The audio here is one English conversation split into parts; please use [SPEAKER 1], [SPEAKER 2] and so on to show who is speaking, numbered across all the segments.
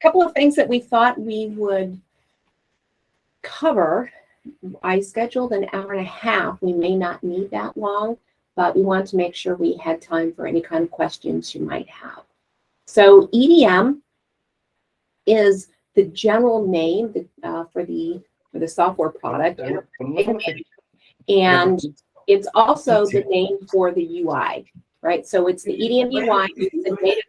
[SPEAKER 1] couple of things that we thought we would cover. I scheduled an hour and a half. We may not need that long, but we wanted to make sure we had time for any kind of questions you might have. So EDM is the general name for the software product, and it's also the name for the UI, right? So it's the EDM UI, the data,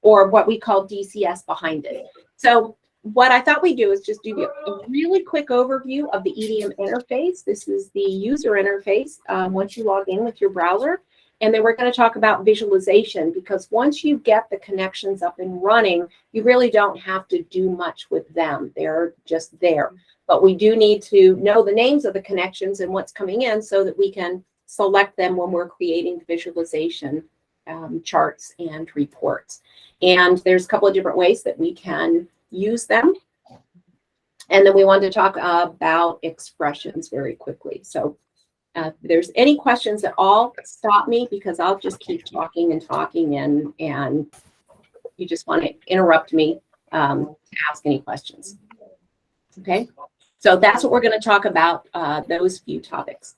[SPEAKER 1] or what we call DCS behind it. So what I thought we'd do is just do a really quick overview of the EDM interface. This is the user interface once you log in with your browser. And then we're going to talk about visualization, because once you get the connections up and running, you really don't have to do much with them. They're just there. But we do need to know the names of the connections and what's coming in so that we can select them when we're creating visualization charts and reports. And there's a couple of different ways that we can use them. And then we want to talk about expressions very quickly. So if there's any questions at all, stop me, because I'll just keep talking and talking, and you just want to interrupt me to ask any questions. Okay, so that's what we're going to talk about, those few topics.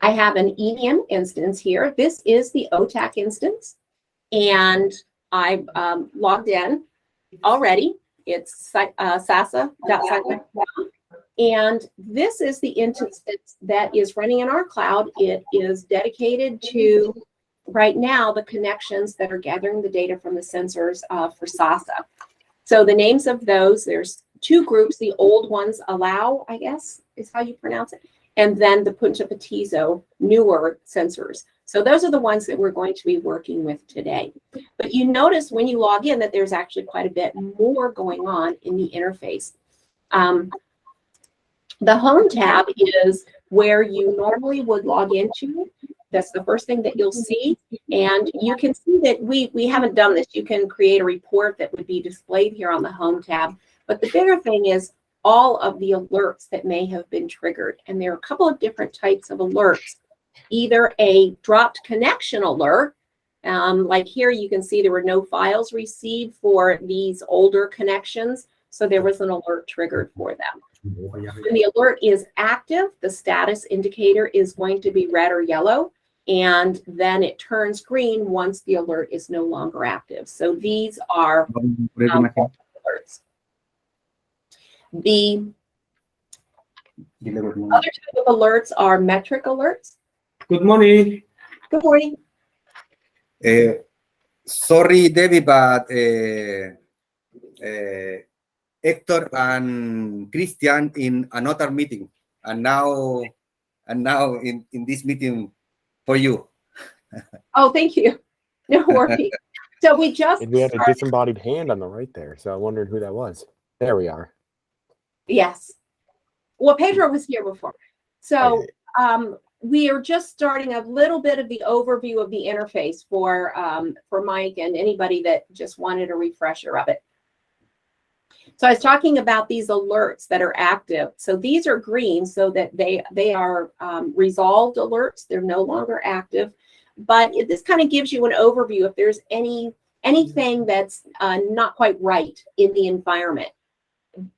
[SPEAKER 1] I have an EDM instance here. This is the OTAC instance, and I've logged in already. It's sasa.sightline. And this is the instance that is running in our cloud. It is dedicated to, right now, the connections that are gathering the data from the sensors for SASA. So the names of those, there's two groups. The old ones, allow, I guess, is how you pronounce it. And then the Punto Petizo, newer sensors. So those are the ones that we're going to be working with today. But you notice when you log in that there's actually quite a bit more going on in the interface. The home tab is where you normally would log into. That's the first thing that you'll see. And you can see that we haven't done this. You can create a report that would be displayed here on the home tab. But the bigger thing is all of the alerts that may have been triggered. And there are a couple of different types of alerts. Either a dropped connection alert, like here you can see there were no files received for these older connections. So there was an alert triggered for them. When the alert is active, the status indicator is going to be red or yellow, and then it turns green once the alert is no longer active. So these are alerts. The other type of alerts are metric alerts.
[SPEAKER 2] Good morning.
[SPEAKER 1] Good morning.
[SPEAKER 2] Sorry, Debbie, but Hector and Christian in another meeting, and now in this meeting for you.
[SPEAKER 1] Oh, thank you. No worries. So we just
[SPEAKER 3] and we had a disembodied hand on the right there, so I wondered who that was. There we are. Yes.
[SPEAKER 1] Well, Pedro was here before. So we are just starting a little bit of the overview of the interface for Mike and anybody that just wanted a refresher of it. So I was talking about these alerts that are active. So these are green, so that they are resolved alerts. They're no longer active. But this kind of gives you an overview if there's anything that's not quite right in the environment.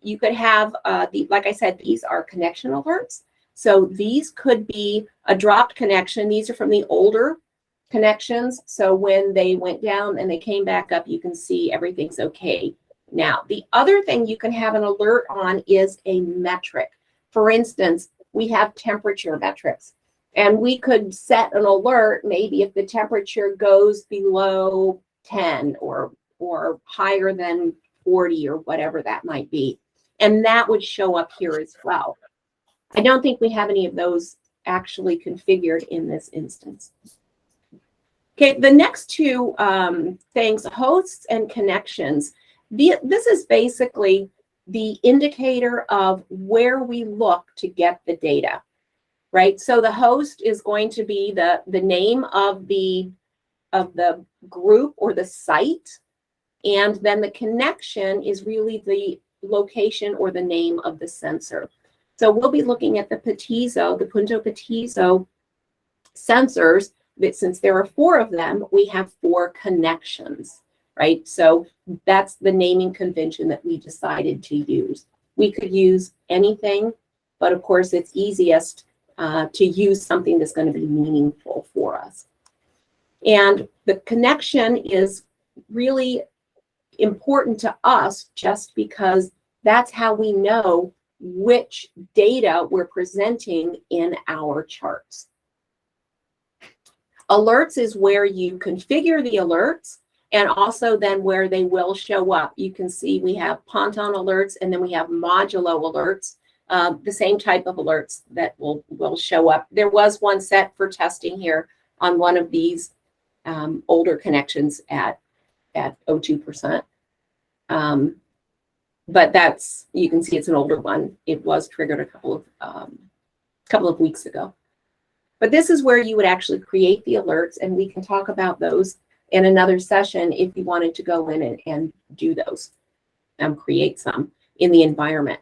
[SPEAKER 1] You could have, like I said, these are connection alerts. So these could be a dropped connection. These are from the older connections. So when they went down and they came back up, you can see everything's okay. Now, the other thing you can have an alert on is a metric. For instance, we have temperature metrics, and we could set an alert maybe if the temperature goes below 10 or higher than 40 or whatever that might be. And that would show up here as well. I don't think we have any of those actually configured in this instance. Okay, the next two things, hosts and connections. This is basically the indicator of where we look to get the data, right? So the host is going to be the name of the group or the site, and then the connection is really the location or the name of the sensor. So we'll be looking at the Petizo, the Punto Petizo sensors that since there are 4 of them, we have 4 connections, right? So that's the naming convention that we decided to use. We could use anything, but of course it's easiest to use something that's going to be meaningful for us. And the connection is really important to us just because that's how we know which data we're presenting in our charts. Alerts is where you configure the alerts and also then where they will show up. You can see we have Ponton alerts and then we have modulo alerts, the same type of alerts that will show up. There was one set for testing here on one of these older connections at 0.02%. But that's, you can see it's an older one. It was triggered a couple of weeks ago. But this is where you would actually create the alerts, and we can talk about those in another session if you wanted to go in and do those, create some in the environment.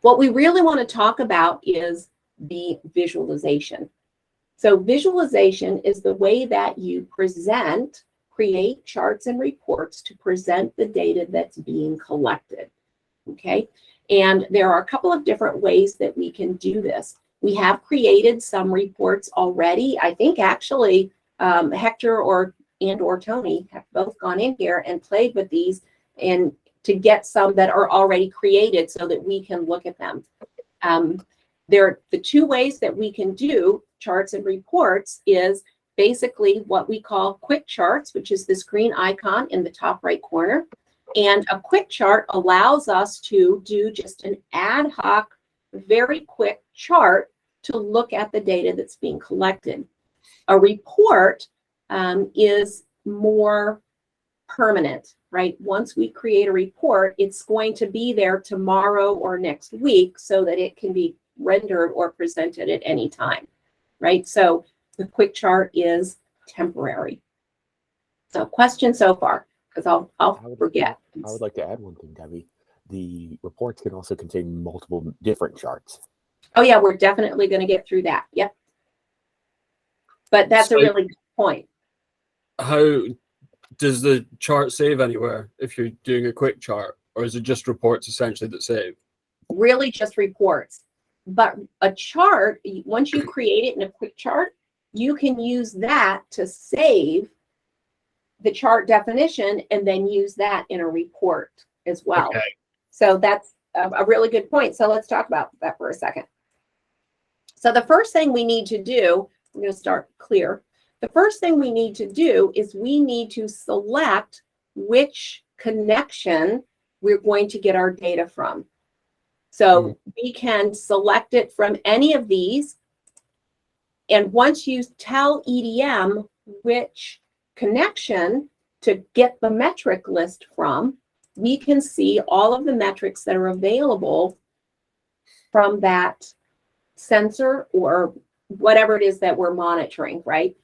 [SPEAKER 1] What we really want to talk about is the visualization. So visualization is the way that you create charts and reports to present the data that's being collected, okay? And there are a couple of different ways that we can do this. We have created some reports already. I think actually Hector or Tony have both gone in here and played with these and to get some that are already created so that we can look at them. There are the 2 ways that we can do charts and reports is basically what we call quick charts, which is this green icon in the top right corner. And a quick chart allows us to do just an ad hoc, very quick chart to look at the data that's being collected. A report is more permanent, right? Once we create a report, it's going to be there tomorrow or next week so that it can be rendered or presented at any time, right? So the quick chart is temporary. So question so far, because I'll forget.
[SPEAKER 3] I would like to add one thing, Debbie. The reports can also contain multiple different charts.
[SPEAKER 1] Oh yeah, we're definitely going to get through that. Yep. But that's a really good point.
[SPEAKER 4] How does the chart save anywhere if you're doing a quick chart, or is it just reports essentially that save?
[SPEAKER 1] Really just reports. But a chart, once you create it in a quick chart, you can use that to save the chart definition and then use that in a report as well. Okay. So that's a really good point. So let's talk about that for a second. So the first thing we need to do, I'm going to start clear. The first thing we need to do is we need to select which connection we're going to get our data from. So we can select it from any of these. And once you tell EDM which connection to get the metric list from, we can see all of the metrics that are available from that sensor or whatever it is that we're monitoring, right?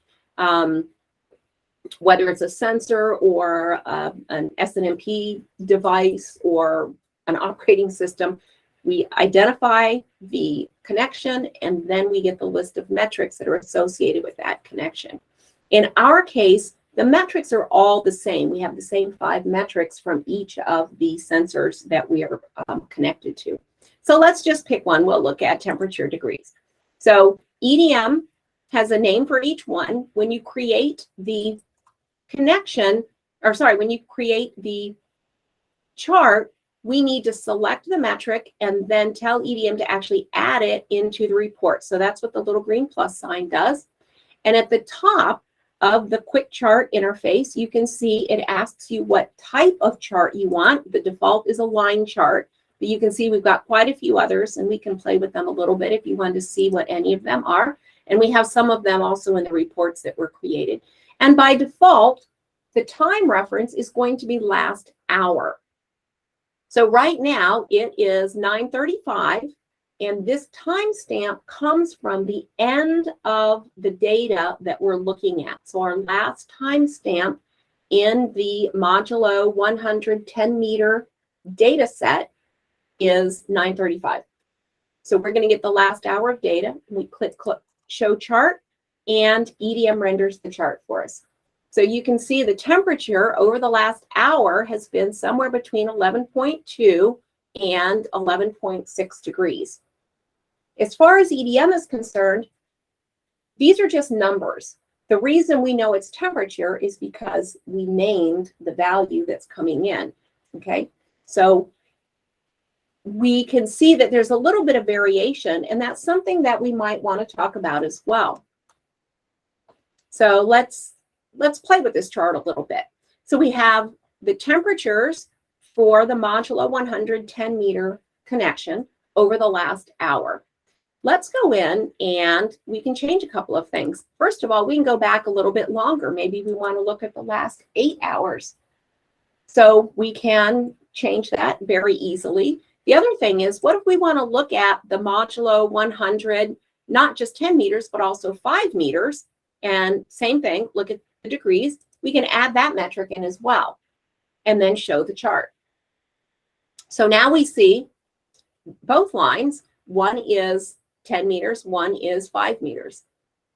[SPEAKER 1] Whether it's a sensor or an SNMP device or an operating system, we identify the connection and then we get the list of metrics that are associated with that connection. In our case, the metrics are all the same. We have the same 5 metrics from each of the sensors that we are connected to. So let's just pick one. We'll look at temperature degrees. So EDM has a name for each one. When you create the connection, or sorry, when you create the chart, we need to select the metric and then tell EDM to actually add it into the report. So that's what the little green plus sign does. And at the top of the quick chart interface, you can see it asks you what type of chart you want. The default is a line chart, but you can see we've got quite a few others and we can play with them a little bit if you want to see what any of them are. And we have some of them also in the reports that were created. And by default, the time reference is going to be last hour. So right now it is 9:35, and this timestamp comes from the end of the data that we're looking at. So our last timestamp in the modulo 110 meter data set is 9:35. So we're going to get the last hour of data. We click show chart, and EDM renders the chart for us. So you can see the temperature over the last hour has been somewhere between 11.2 and 11.6 degrees. As far as EDM is concerned, these are just numbers. The reason we know it's temperature is because we named the value that's coming in, okay? So we can see that there's a little bit of variation, and that's something that we might want to talk about as well. So let's play with this chart a little bit. So we have the temperatures for the modulo 110 meter connection over the last hour. Let's go in and we can change a couple of things. First of all, we can go back a little bit longer. Maybe we want to look at the last 8 hours. So we can change that very easily. The other thing is, what if we want to look at the modulo 100, not just 10 meters, but also 5 meters? And same thing, look at the degrees. We can add that metric in as well and then show the chart. So now we see both lines. One is 10 meters, one is 5 meters.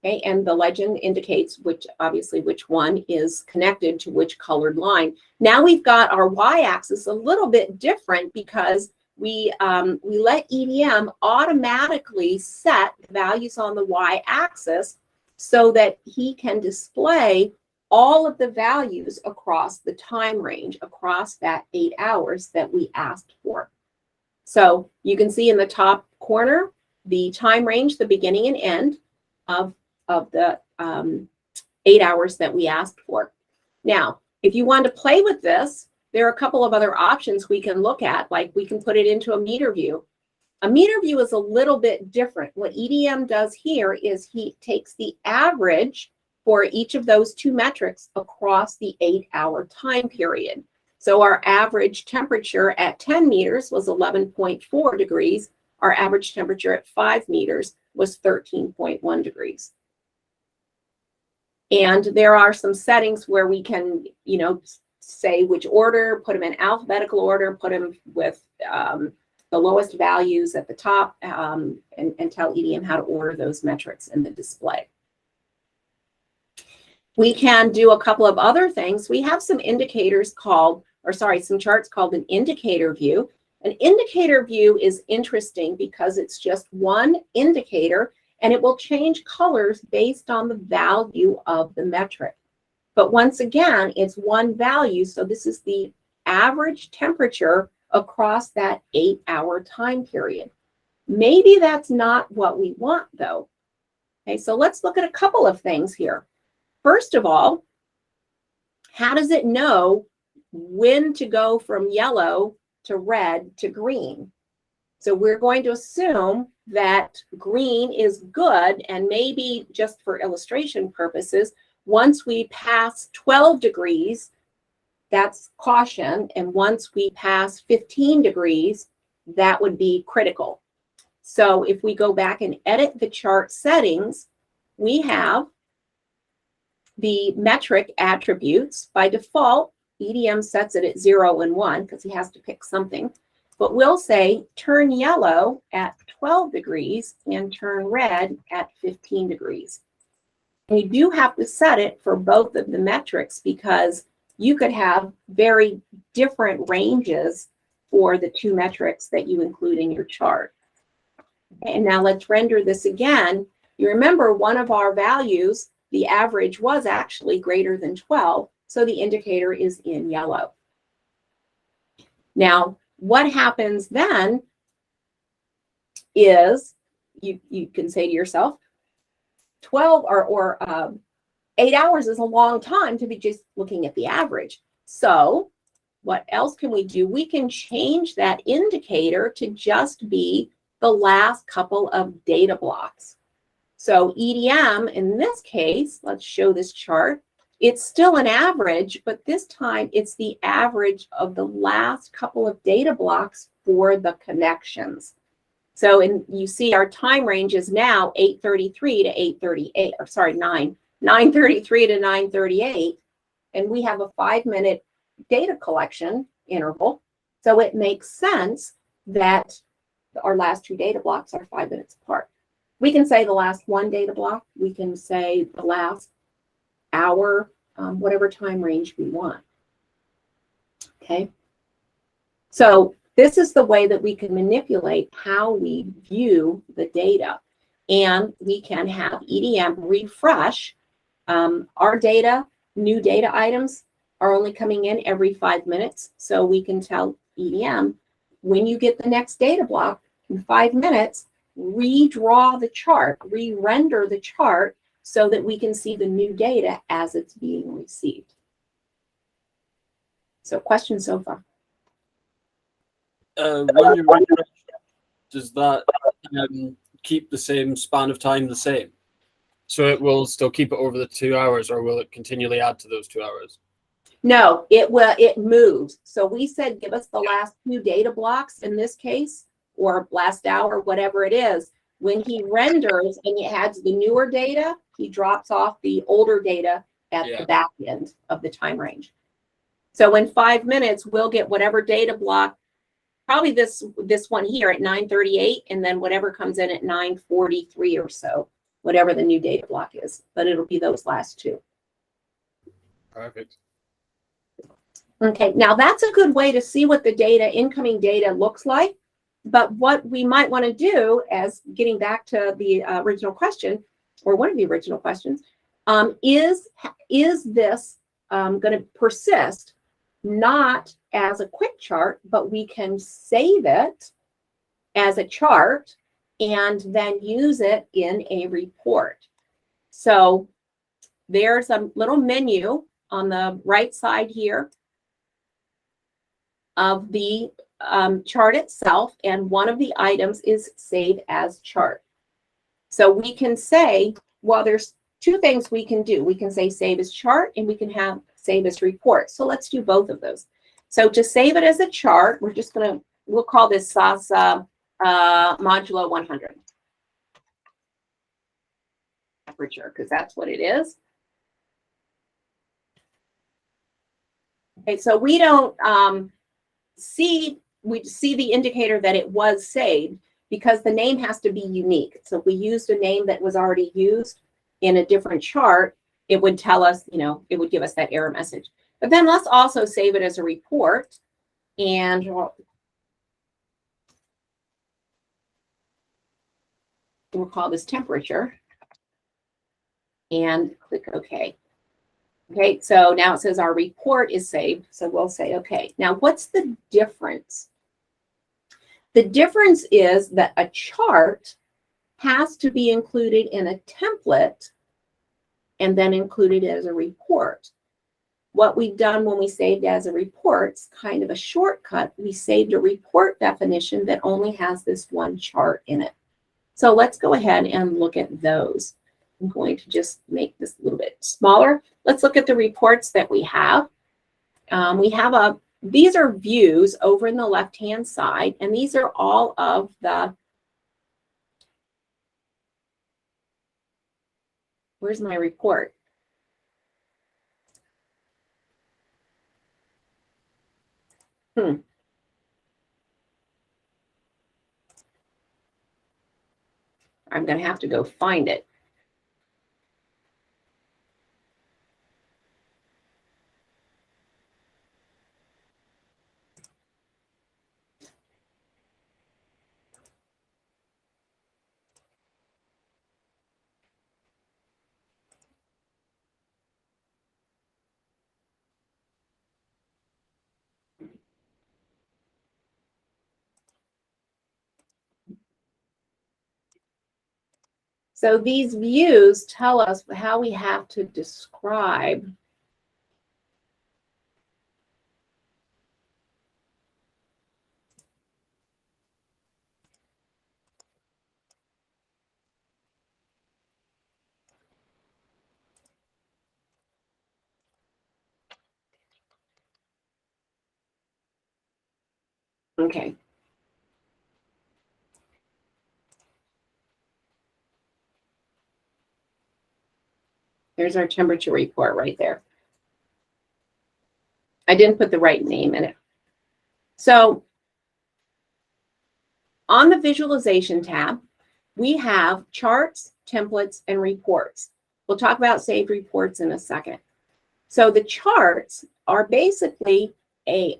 [SPEAKER 1] Okay, and the legend indicates obviously which one is connected to which colored line. Now we've got our y-axis a little bit different because we let EDM automatically set values on the y-axis so that he can display all of the values across the time range, across that 8 hours that we asked for. So you can see in the top corner, the time range, the beginning and end of the 8 hours that we asked for. Now, if you want to play with this, there are a couple of other options we can look at, like we can put it into a meter view. A meter view is a little bit different. What EDM does here is he takes the average for each of those two metrics across the 8 hour time period. So our average temperature at 10 meters was 11.4 degrees. Our average temperature at 5 meters was 13.1 degrees. And there are some settings where we can, say which order, put them in alphabetical order, put them with the lowest values at the top, and tell EDM how to order those metrics in the display. We can do a couple of other things. We have some some charts called an indicator view. An indicator view is interesting because it's just one indicator and it will change colors based on the value of the metric. But once again, it's one value. So this is the average temperature across that 8 hour time period. Maybe that's not what we want though. Okay, so let's look at a couple of things here. First of all, how does it know when to go from yellow to red to green? So we're going to assume that green is good, and maybe just for illustration purposes, once we pass 12 degrees, that's caution, and once we pass 15 degrees, that would be critical. So if we go back and edit the chart settings, we have the metric attributes. By default, EDM sets it at 0 and 1 because he has to pick something. But we'll say turn yellow at 12 degrees and turn red at 15 degrees. And you do have to set it for both of the metrics because you could have very different ranges for the two metrics that you include in your chart. And now let's render this again. You remember one of our values, the average, was actually greater than 12, so the indicator is in yellow. Now, what happens then is you can say to yourself, 12 or 8 hours is a long time to be just looking at the average. So what else can we do? We can change that indicator to just be the last couple of data blocks. So EDM, in this case, let's show this chart. It's still an average, but this time it's the average of the last couple of data blocks for the connections. So you see our time range is now 8:33 to 8:38, or sorry, 9:33 to 9:38, and we have a 5-minute data collection interval. So it makes sense that our last two data blocks are 5 minutes apart. We can say the last one data block. We can say the last hour, whatever time range we want. Okay. So this is the way that we can manipulate how we view the data. And we can have EDM refresh our data. New data items are only coming in every 5 minutes. So we can tell EDM, when you get the next data block in 5 minutes, redraw the chart, re-render the chart so that we can see the new data as it's being received. So questions so far?
[SPEAKER 4] When you refresh, does that keep the same span of time the same? So it will still keep it over the 2 hours, or will it continually add to those 2 hours?
[SPEAKER 1] No, it will. It moves. So we said give us the last 2 data blocks in this case, or last hour, whatever it is. When he renders and he adds the newer data, he drops off the older data at the back end of the time range. So in 5 minutes, we'll get whatever data block, probably this one here at 9:38, and then whatever comes in at 9:43 or so, whatever the new data block is. But it'll be those last 2.
[SPEAKER 4] Perfect.
[SPEAKER 1] Okay, now that's a good way to see what the data, incoming data looks like. But what we might want to do, as getting back to the original question, or one of the original questions, is this going to persist not as a quick chart, but we can save it as a chart and then use it in a report. So there's a little menu on the right side here of the chart itself, and one of the items is save as chart. So we can say, well, there's 2 things we can do. We can say save as chart, and we can have save as report. So let's do both of those. So to save it as a chart, we're just going to, we'll call this SASA modulo 100 temperature, because that's what it is. Okay, so we don't we see the indicator that it was saved because the name has to be unique. So if we used a name that was already used in a different chart, it would tell us, you know, it would give us that error message. But then let's also save it as a report, and we'll call this temperature and click OK. Okay, so now it says our report is saved. So we'll say OK. Now, what's the difference? The difference is that a chart has to be included in a template and then included as a report. What we've done when we saved as a report is kind of a shortcut. We saved a report definition that only has this one chart in it. So let's go ahead and look at those. I'm going to just make this a little bit smaller. Let's look at the reports that we have. These are views over in the left-hand side, and these are all of the, where's my report? I'm going to have to go find it. So these views tell us how we have to describe okay. There's our temperature report right there. I didn't put the right name in it. So on the visualization tab, we have charts, templates, and reports. We'll talk about saved reports in a second. So the charts are basically a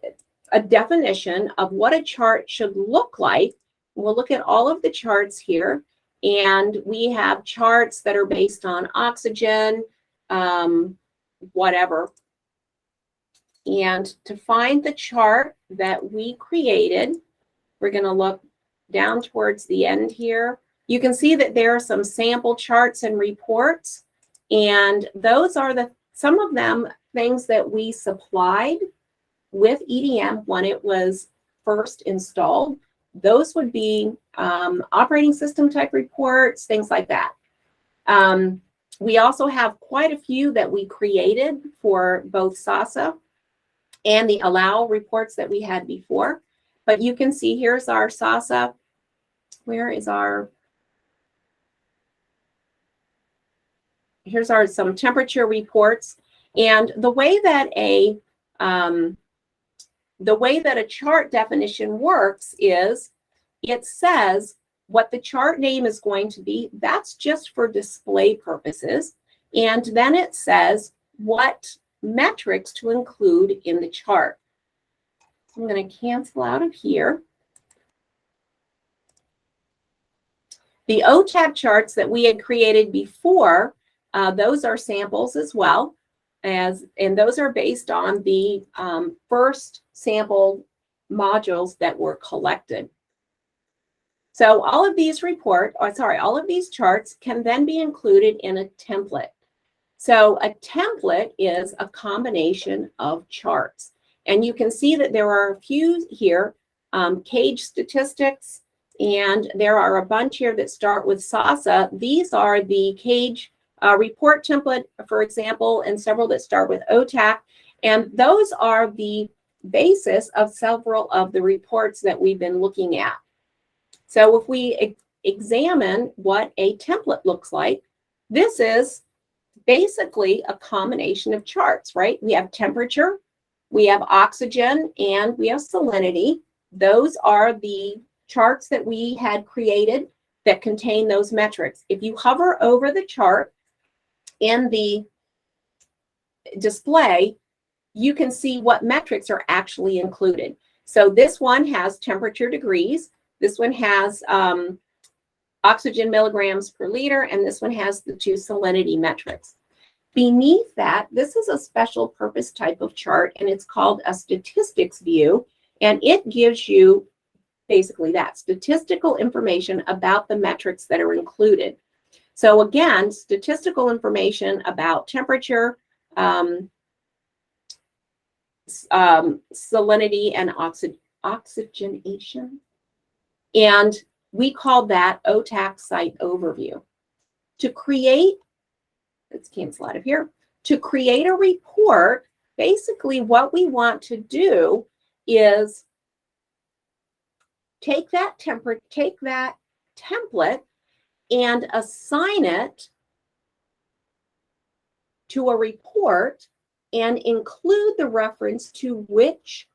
[SPEAKER 1] definition of what a chart should look like. We'll look at all of the charts here, and we have charts that are based on oxygen, whatever. And to find the chart that we created, we're going to look down towards the end here. You can see that there are some sample charts and reports, and those are some of them things that we supplied with EDM when it was first installed. Those would be operating system type reports, things like that. We also have quite a few that we created for both SASA and the allow reports that we had before. But you can see here's our SASA. Where is our, here's our some temperature reports. And the way that a chart definition works is it says what the chart name is going to be. That's just for display purposes. And then it says what metrics to include in the chart. I'm going to cancel out of here. The OTAC charts that we had created before, those are samples as well, and those are based on the first sample modules that were collected. So all of these all of these charts can then be included in a template. So a template is a combination of charts. And you can see that there are a few here, cage statistics, and there are a bunch here that start with SASA. These are the cage report template, for example, and several that start with OTAC. And those are the basis of several of the reports that we've been looking at. So if we examine what a template looks like, this is basically a combination of charts, right? We have temperature, we have oxygen, and we have salinity. Those are the charts that we had created that contain those metrics. If you hover over the chart in the display, you can see what metrics are actually included. So this one has temperature degrees, this one has oxygen milligrams per liter, and this one has the two salinity metrics. Beneath that, this is a special purpose type of chart, and it's called a statistics view, and it gives you basically that statistical information about the metrics that are included. So again, statistical information about temperature, salinity, and oxygenation. And we call that OTAC site overview. To create, let's cancel out of here. To create a report, basically what we want to do is take that template and assign it to a report and include the reference to which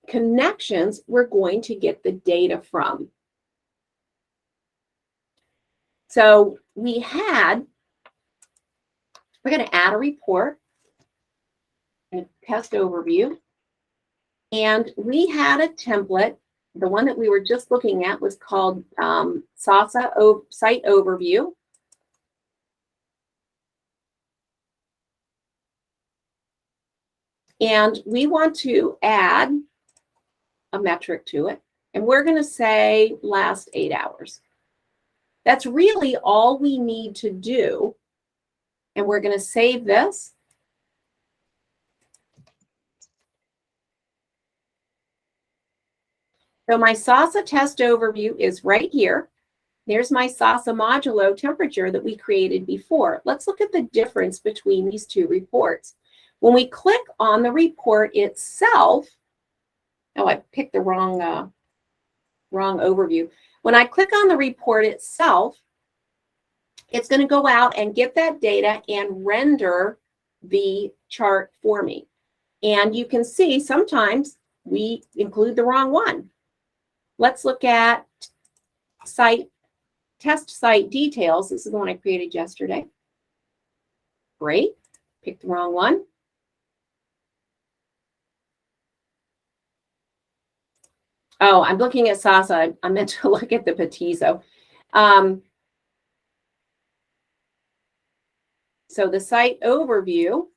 [SPEAKER 1] connections we're going to get the data from. So we're going to add a report, a test overview, and we had a template. The one that we were just looking at was called SASA Site Overview. And we want to add a metric to it. And we're going to say last 8 hours. That's really all we need to do. And we're going to save this. So my SASA test overview is right here. There's my SASA modulo temperature that we created before. Let's look at the difference between these two reports. When we click on the report itself, oh, I picked the wrong overview. When I click on the report itself, it's going to go out and get that data and render the chart for me. And you can see sometimes we include the wrong one. Let's look at test site details. This is the one I created yesterday. Great. Picked the wrong one. Oh, I'm looking at Sasa. I meant to look at the Petizo. So the site overview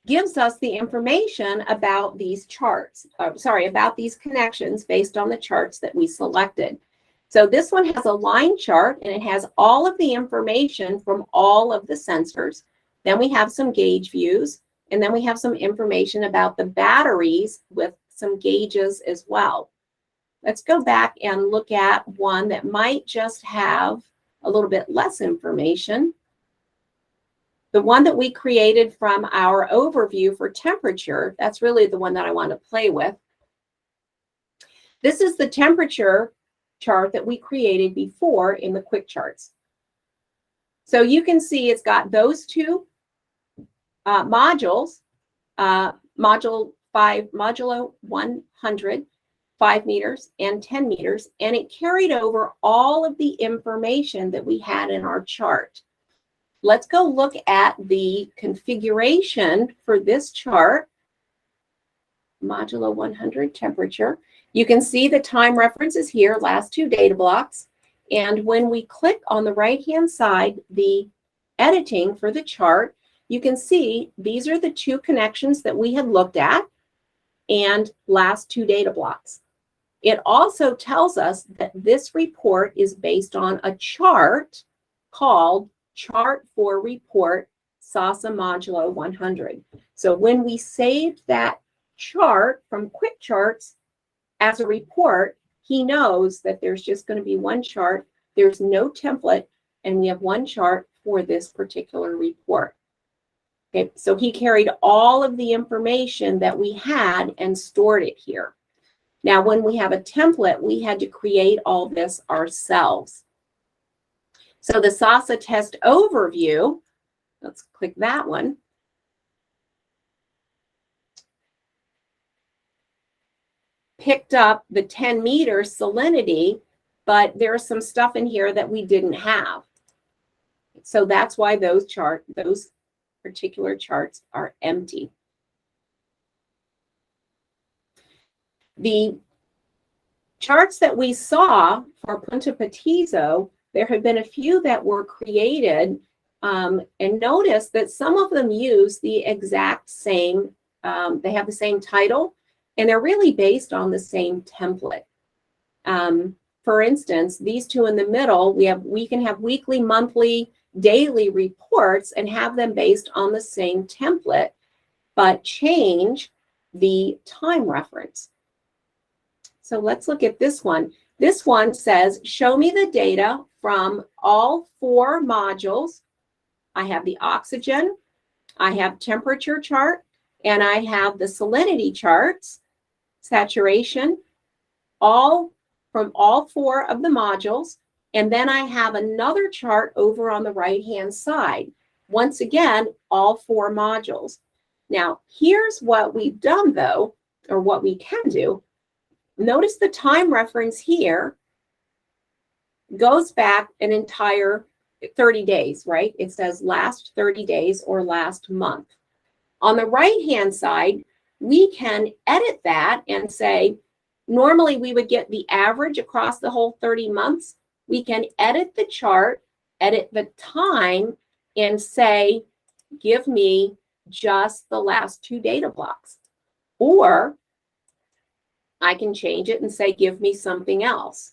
[SPEAKER 1] gives us the information about these charts, about these connections based on the charts that we selected. So this one has a line chart and it has all of the information from all of the sensors. Then we have some gauge views, and then we have some information about the batteries with some gauges as well. Let's go back and look at one that might just have a little bit less information. The one that we created from our overview for temperature, that's really the one that I want to play with. This is the temperature chart that we created before in the quick charts. So you can see it's got those two modules, modulo 100, 5 meters and 10 meters, and it carried over all of the information that we had in our chart. Let's go look at the configuration for this chart, modulo 100 temperature. You can see the time references here, last 2 data blocks. And when we click on the right-hand side, the editing for the chart, you can see these are the 2 connections that we had looked at and last 2 data blocks. It also tells us that this report is based on a chart called Chart for Report SASA Modulo 100. So when we saved that chart from Quick Charts as a report, he knows that there's just going to be one chart. There's no template, and we have one chart for this particular report. Okay, so he carried all of the information that we had and stored it here. Now, when we have a template, we had to create all this ourselves. So the SASA test overview, let's click that one. Picked up the 10 meter salinity, but there's some stuff in here that we didn't have. So that's why those particular charts are empty. The charts that we saw for Punto Petizo, there have been a few that were created, and notice that some of them use the exact same, they have the same title, and they're really based on the same template. For instance, these 2 in the middle, we can have weekly, monthly, daily reports and have them based on the same template, but change the time reference. So let's look at this one. This one says, show me the data from all 4 modules. I have the oxygen, I have temperature chart, and I have the salinity charts, saturation, all from all 4 of the modules. And then I have another chart over on the right-hand side. Once again, all 4 modules. Now, here's what we've done, though, or what we can do. Notice the time reference here goes back an entire 30 days, right? It says last 30 days or last month. On the right-hand side, we can edit that and say, normally we would get the average across the whole 30 months. We can edit the chart, edit the time, and say, give me just the last 2 data blocks. Or I can change it and say, give me something else.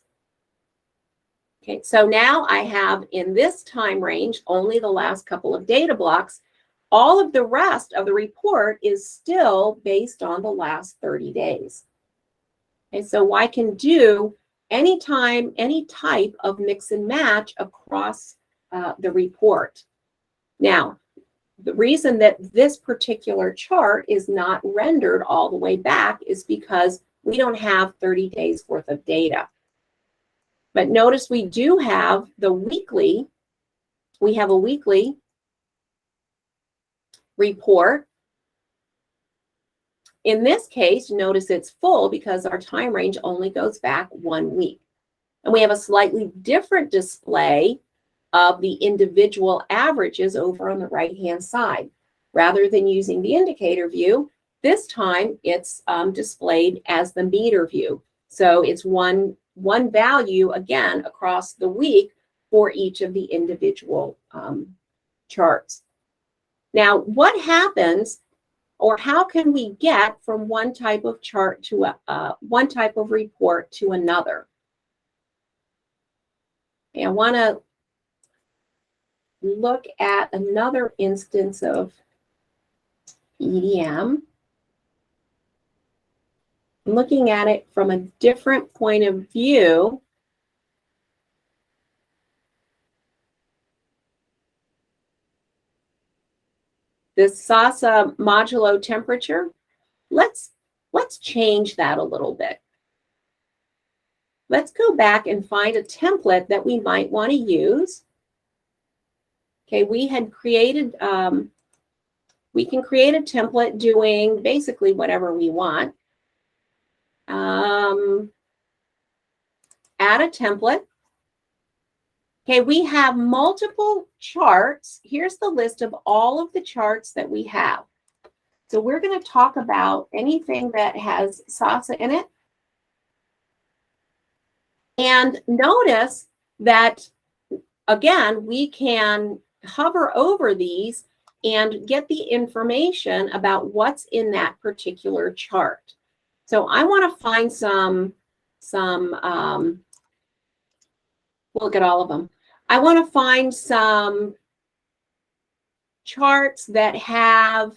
[SPEAKER 1] Okay, so now I have in this time range only the last couple of data blocks. All of the rest of the report is still based on the last 30 days. Okay, so I can do anytime, any type of mix and match across the report. Now, the reason that this particular chart is not rendered all the way back is because we don't have 30 days worth of data. But notice we do have the weekly, we have a weekly report in this case, notice it's full because our time range only goes back 1 week. And we have a slightly different display of the individual averages over on the right-hand side. Rather than using the indicator view, this time it's displayed as the meter view. So it's one value, again, across the week for each of the individual charts. Now, what happens, or how can we get from one type of chart to one type of report to another? And I want to look at another instance of EDM. I'm looking at it from a different point of view. This SASA modulo temperature, let's change that a little bit. Let's go back and find a template that we might want to use. Okay, we had created, we can create a template doing basically whatever we want. Add a template. Okay, we have multiple charts. Here's the list of all of the charts that we have. So we're going to talk about anything that has SASA in it. And notice that, again, we can hover over these and get the information about what's in that particular chart. So I want to find we'll look at all of them. I want to find some charts that have,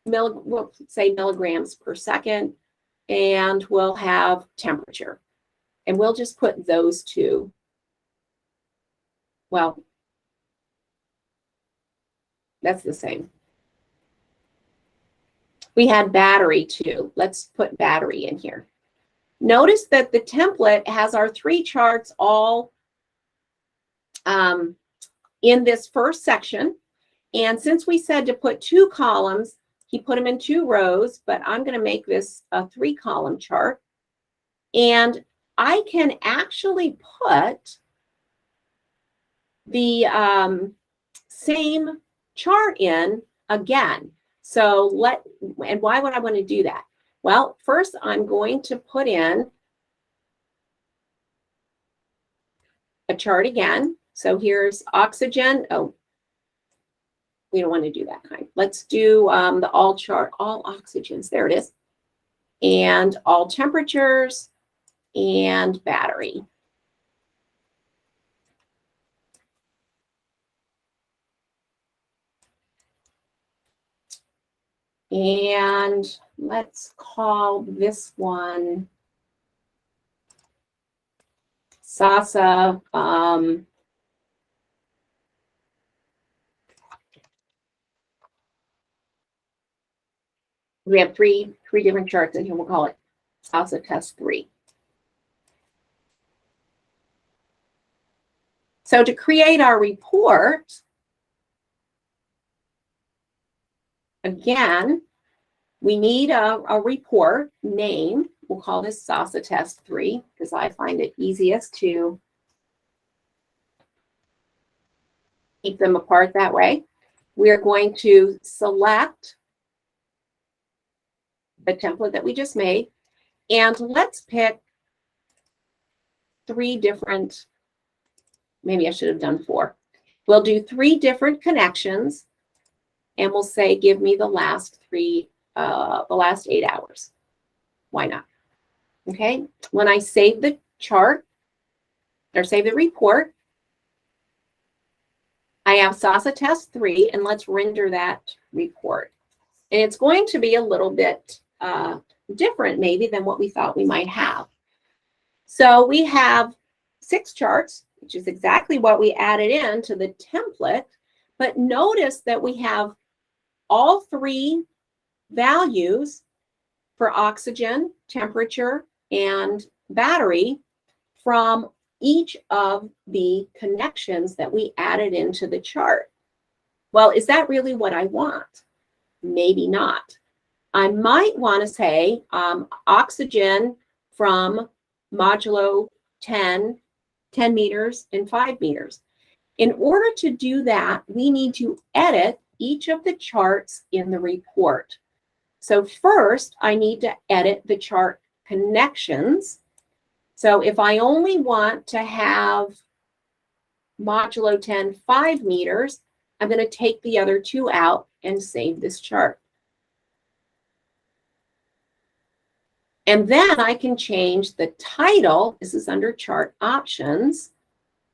[SPEAKER 1] we'll say milligrams per second, and we'll have temperature. And we'll just put those two. Well, that's the same. We had battery too. Let's put battery in here. Notice that the template has our 3 charts all in this first section. And since we said to put 2 columns, he put them in 2 rows, but I'm going to make this a 3-column chart. And I can actually put the same chart in again. So and why would I want to do that? Well, first I'm going to put in a chart again. So here's oxygen. Oh, we don't want to do that kind. Let's do the all chart, all oxygens. There it is. And all temperatures and battery. And let's call this one SASA. We have three different charts in here. We'll call it SASA test 3. So to create our report, again, we need a report name. We'll call this SASA test 3 because I find it easiest to keep them apart that way. We are going to select the template that we just made, and let's pick 3 different, maybe I should have done 4. We'll do 3 different connections, and we'll say, give me the last 8 hours. Why not? Okay, when I save the chart or save the report, I have SASA test 3, and let's render that report. And it's going to be a little bit different maybe than what we thought we might have. So we have 6 charts, which is exactly what we added in to the template. But notice that we have all 3 values for oxygen, temperature, and battery from each of the connections that we added into the chart. Well, is that really what I want? Maybe not. I might want to say oxygen from modulo 10 meters and 5 meters. In order to do that, we need to edit each of the charts in the report. So first, I need to edit the chart connections. So if I only want to have modulo 10 5 meters, I'm going to take the other two out and save this chart. And then I can change the title, this is under chart options,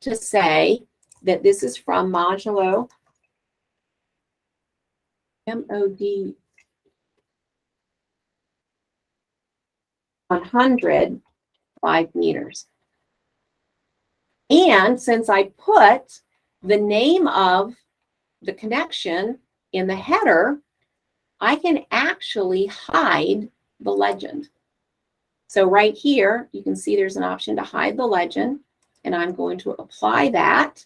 [SPEAKER 1] to say that this is from modulo MOD 100 5 meters. And since I put the name of the connection in the header, I can actually hide the legend. So right here, you can see there's an option to hide the legend, and I'm going to apply that.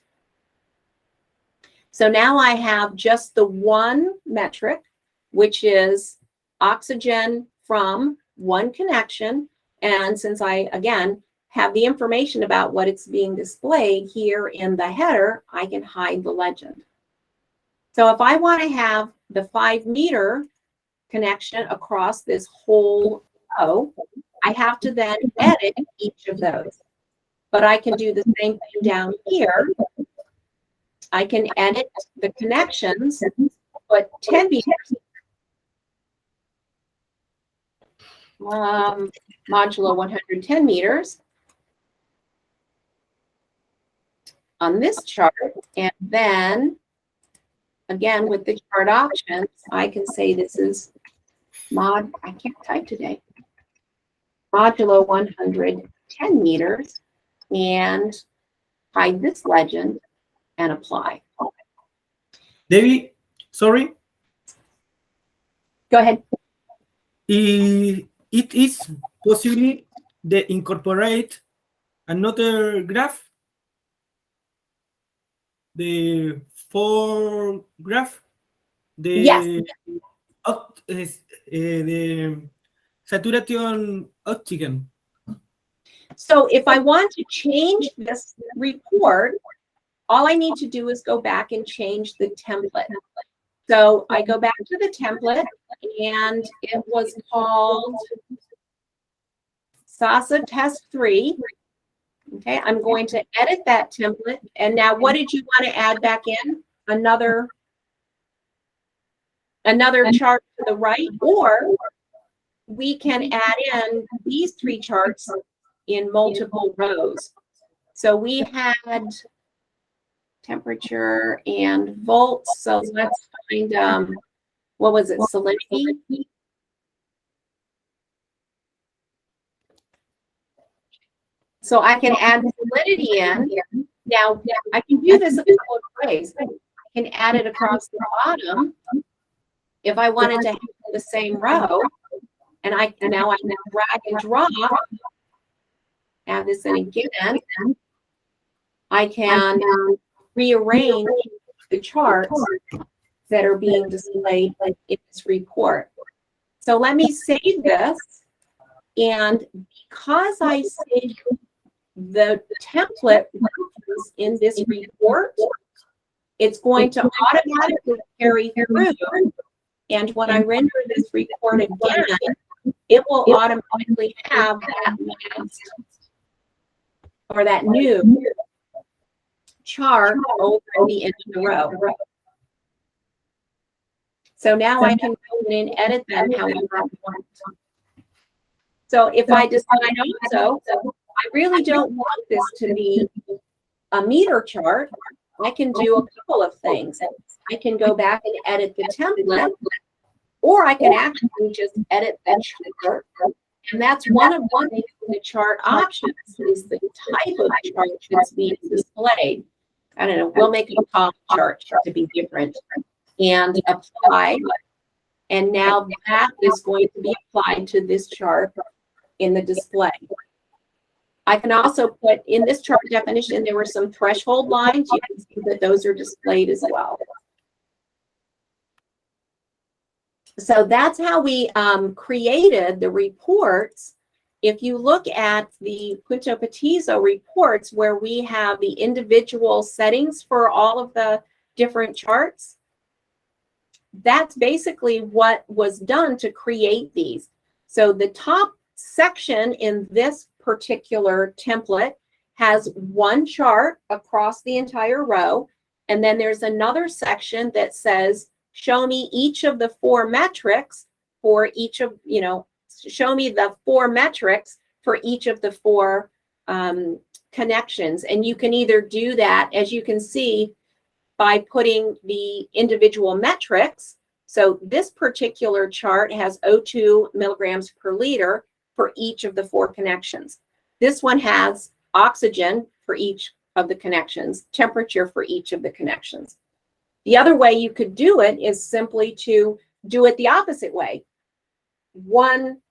[SPEAKER 1] So now I have just the one metric, which is oxygen from one connection. And since I, again, have the information about what it's being displayed here in the header, I can hide the legend. So if I want to have the 5 meter connection across this whole row, I have to then edit each of those. But I can do the same thing down here. I can edit the connections, put 10 meters, modulo 110 meters on this chart. And then, again, with the chart options, I can say this is I can't type today, modulo 110 meters, and hide this legend and apply.
[SPEAKER 5] Debbie, sorry.
[SPEAKER 1] Go ahead.
[SPEAKER 5] It is possible to incorporate another graph, the graph,
[SPEAKER 1] Yes.
[SPEAKER 5] The saturation oxygen.
[SPEAKER 1] So if I want to change this report, all I need to do is go back and change the template. So I go back to the template, and it was called SASA Test 3. Okay, I'm going to edit that template. And now what did you want to add back in? Another chart to the right, or we can add in these 3 charts in multiple rows. So we had temperature and volts. So let's find, what was it, salinity? So I can add salinity in. Now, I can do this a couple of ways. I can add it across the bottom if I wanted to have the same row. And now I can drag and drop, add this in again. I can rearrange the charts that are being displayed in this report. So let me save this. And because I saved the template in this report, it's going to automatically carry through. And when I render this report again, it will automatically have that last, or that new chart over at the end of the row. So now I can go in and edit them however I want. So if I decide also, I really don't want this to be a meter chart, I can do a couple of things. I can go back and edit the template, or I can actually just edit the chart. And that's one of the chart options, is the type of chart that's being displayed. I don't know, we'll make a column chart to be different, and apply. And now that is going to be applied to this chart in the display. I can also put in this chart definition, there were some threshold lines. You can see that those are displayed as well. So that's how we created the reports. If you look at the Punto Petizo reports where we have the individual settings for all of the different charts, that's basically what was done to create these. So the top section in this particular template has one chart across the entire row. And then there's another section that says, show me each of the 4 metrics for each of, show me the 4 metrics for each of the 4 connections. And you can either do that, as you can see, by putting the individual metrics. So this particular chart has O2 milligrams per liter for each of the 4 connections. This one has oxygen for each of the connections, temperature for each of the connections. The other way you could do it is simply to do it the opposite way. One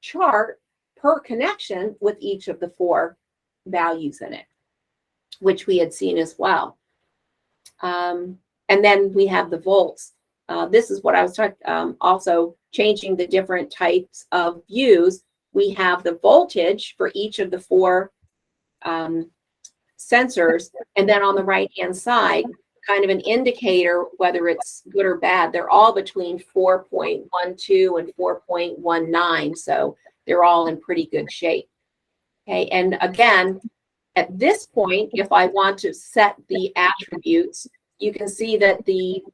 [SPEAKER 1] chart per connection with each of the 4 values in it, which we had seen as well. And then we have the volts. This is what I was talking, also changing the different types of views. We have the voltage for each of the 4 sensors. And then on the right-hand side, kind of an indicator, whether it's good or bad. They're all between 4.12 and 4.19. So they're all in pretty good shape. Okay, and again, at this point, if I want to set the attributes, you can see that the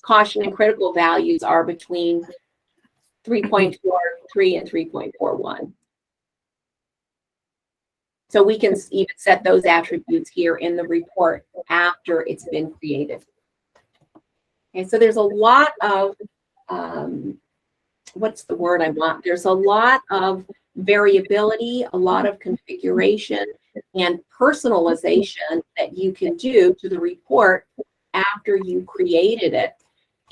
[SPEAKER 1] caution and critical values are between 3.43 and 3.41. So we can even set those attributes here in the report after it's been created. Okay, so there's a lot of, what's the word I want? There's a lot of variability, a lot of configuration and personalization that you can do to the report after you created it.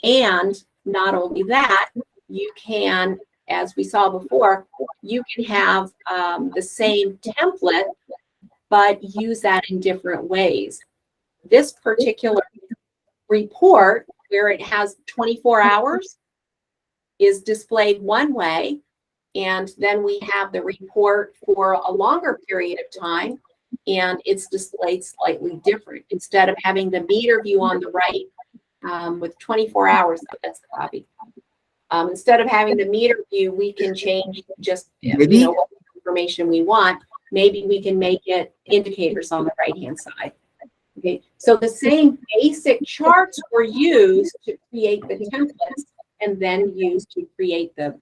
[SPEAKER 1] And not only that, you can, as we saw before, you can have the same template, but use that in different ways. This particular report, where it has 24 hours, is displayed one way. And then we have the report for a longer period of time, and it's displayed slightly different. Instead of having the meter view on the right with 24 hours, that's the copy. Instead of having the meter view, we can change just what information we want. Maybe we can make it indicators on the right-hand side. Okay, so the same basic charts were used to create the templates and then used to create the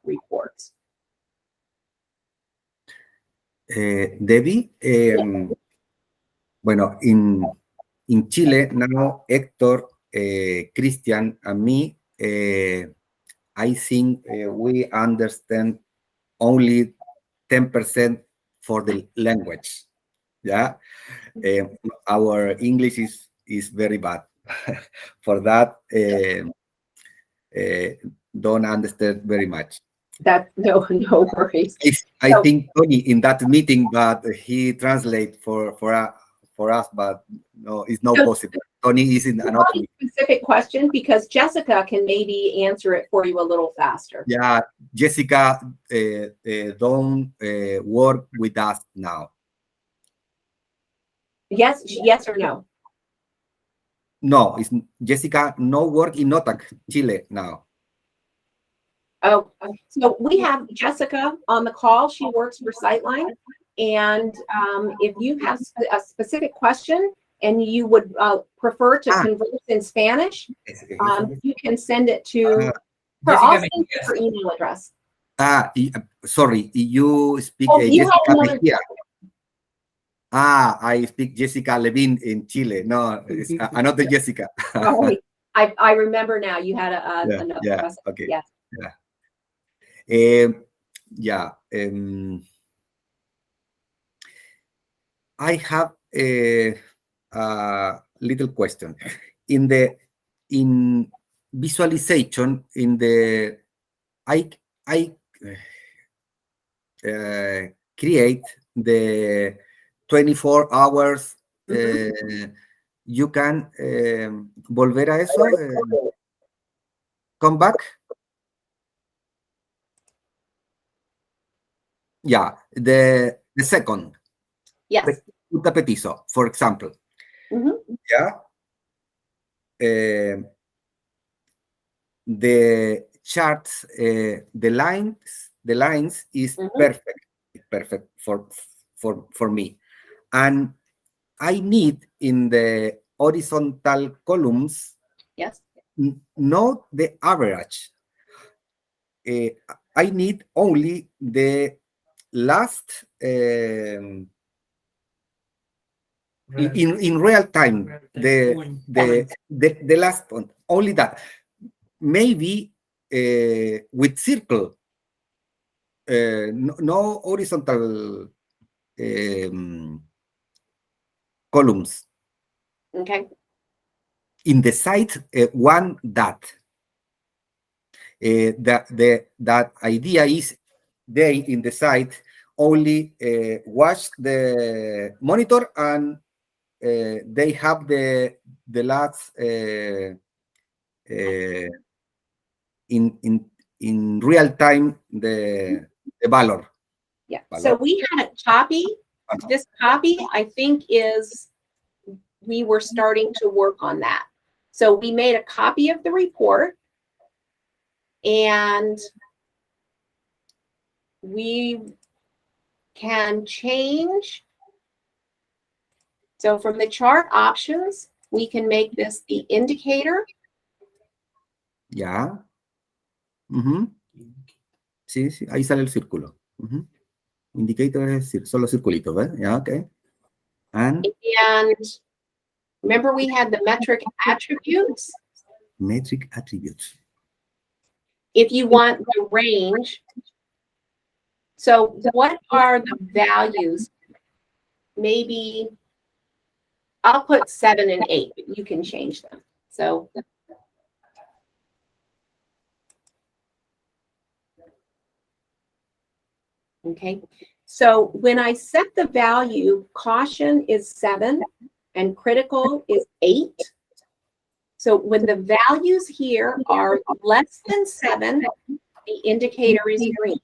[SPEAKER 1] reports.
[SPEAKER 2] Debbie, bueno, in Chile now, Hector, Christian, and me, I think we understand only 10% for the language. Yeah, our English is very bad. For that, don't understand very much.
[SPEAKER 1] That no worries.
[SPEAKER 2] I think Tony in that meeting, but he translate for us, but no, it's not possible. Tony is in another
[SPEAKER 1] specific question because Jessica can maybe answer it for you a little faster.
[SPEAKER 2] Yeah, Jessica don't work with us now.
[SPEAKER 1] Yes or no?
[SPEAKER 2] No, it's Jessica no work in NOTAC Chile now.
[SPEAKER 1] Oh, so we have Jessica on the call. She works for Sightline. And if you have a specific question and you would prefer to converse in Spanish, you can send it to her. I'll send you her email address.
[SPEAKER 2] Sorry, you speak Jessica Mejia. I speak Jessica Levin in Chile. No, it's another Jessica.
[SPEAKER 1] Oh, I remember now. You had another question.
[SPEAKER 2] Okay.
[SPEAKER 1] Yes.
[SPEAKER 2] I have a little question. In visualization, I create the 24 hours. You can volver a eso. come back. Yeah, the second,
[SPEAKER 1] Yes.
[SPEAKER 2] Punto Petizo, for example.
[SPEAKER 1] Mhm.
[SPEAKER 2] Yeah. The charts, the lines is
[SPEAKER 1] Mhm.
[SPEAKER 2] perfect for me. And I need in the horizontal columns,
[SPEAKER 1] Yes.
[SPEAKER 2] not the average. I need only the last in real time, the last one, only that. Maybe with circle, no horizontal columns.
[SPEAKER 1] Okay.
[SPEAKER 2] In the site, one dot. That idea is they in the site only watch the monitor and they have the last in real time the valor.
[SPEAKER 1] Yeah. So we had a copy. This copy, I think, is we were starting to work on that. So we made a copy of the report, and we can change. So from the chart options, we can make this the indicator.
[SPEAKER 2] Ya. Sí, sí, ahí sale el círculo. Indicator es decir, son los circulitos, ¿ves? Ya, ok. And
[SPEAKER 1] remember we had the metric attributes.
[SPEAKER 2] metric attributes.
[SPEAKER 1] If you want the range, so what are the values? Maybe I'll put 7 and 8, but you can change them. So okay. So when I set the value, caution is 7 and critical is 8. So when the values here are less than 7, the indicator is green.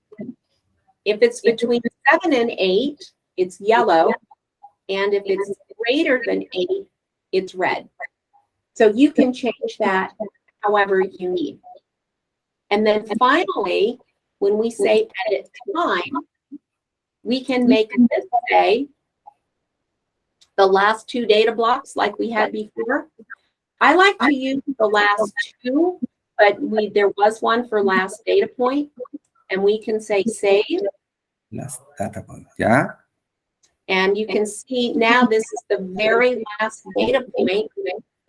[SPEAKER 1] If it's between 7 and 8, it's yellow. And if it's greater than 8, it's red. So you can change that however you need. And then finally, when we say edit time, we can make this say the last 2 data blocks like we had before. I like to use the last 2, but there was one for last data point, and we can say save.
[SPEAKER 2] Last data point, yeah.
[SPEAKER 1] And you can see now this is the very last data point,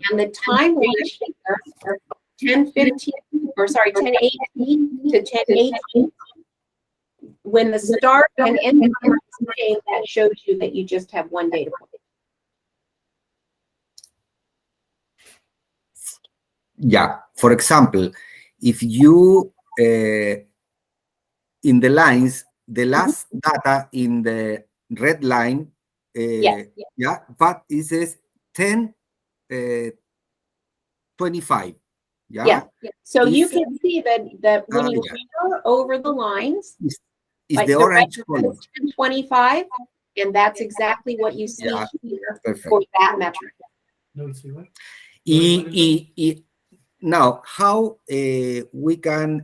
[SPEAKER 1] and the time range here, 10:15, or sorry, 10:18 to 10:18. When the start and end time is the same, that shows you that you just have one data point.
[SPEAKER 2] Yeah. For example, if you in the lines, the last data in the red line, yeah, but it says 10:25. Yeah.
[SPEAKER 1] So you can see that when you hover over the lines,
[SPEAKER 2] is
[SPEAKER 1] like
[SPEAKER 2] the orange color
[SPEAKER 1] 10:25, and that's exactly what you see here for that metric.
[SPEAKER 2] Now, how we can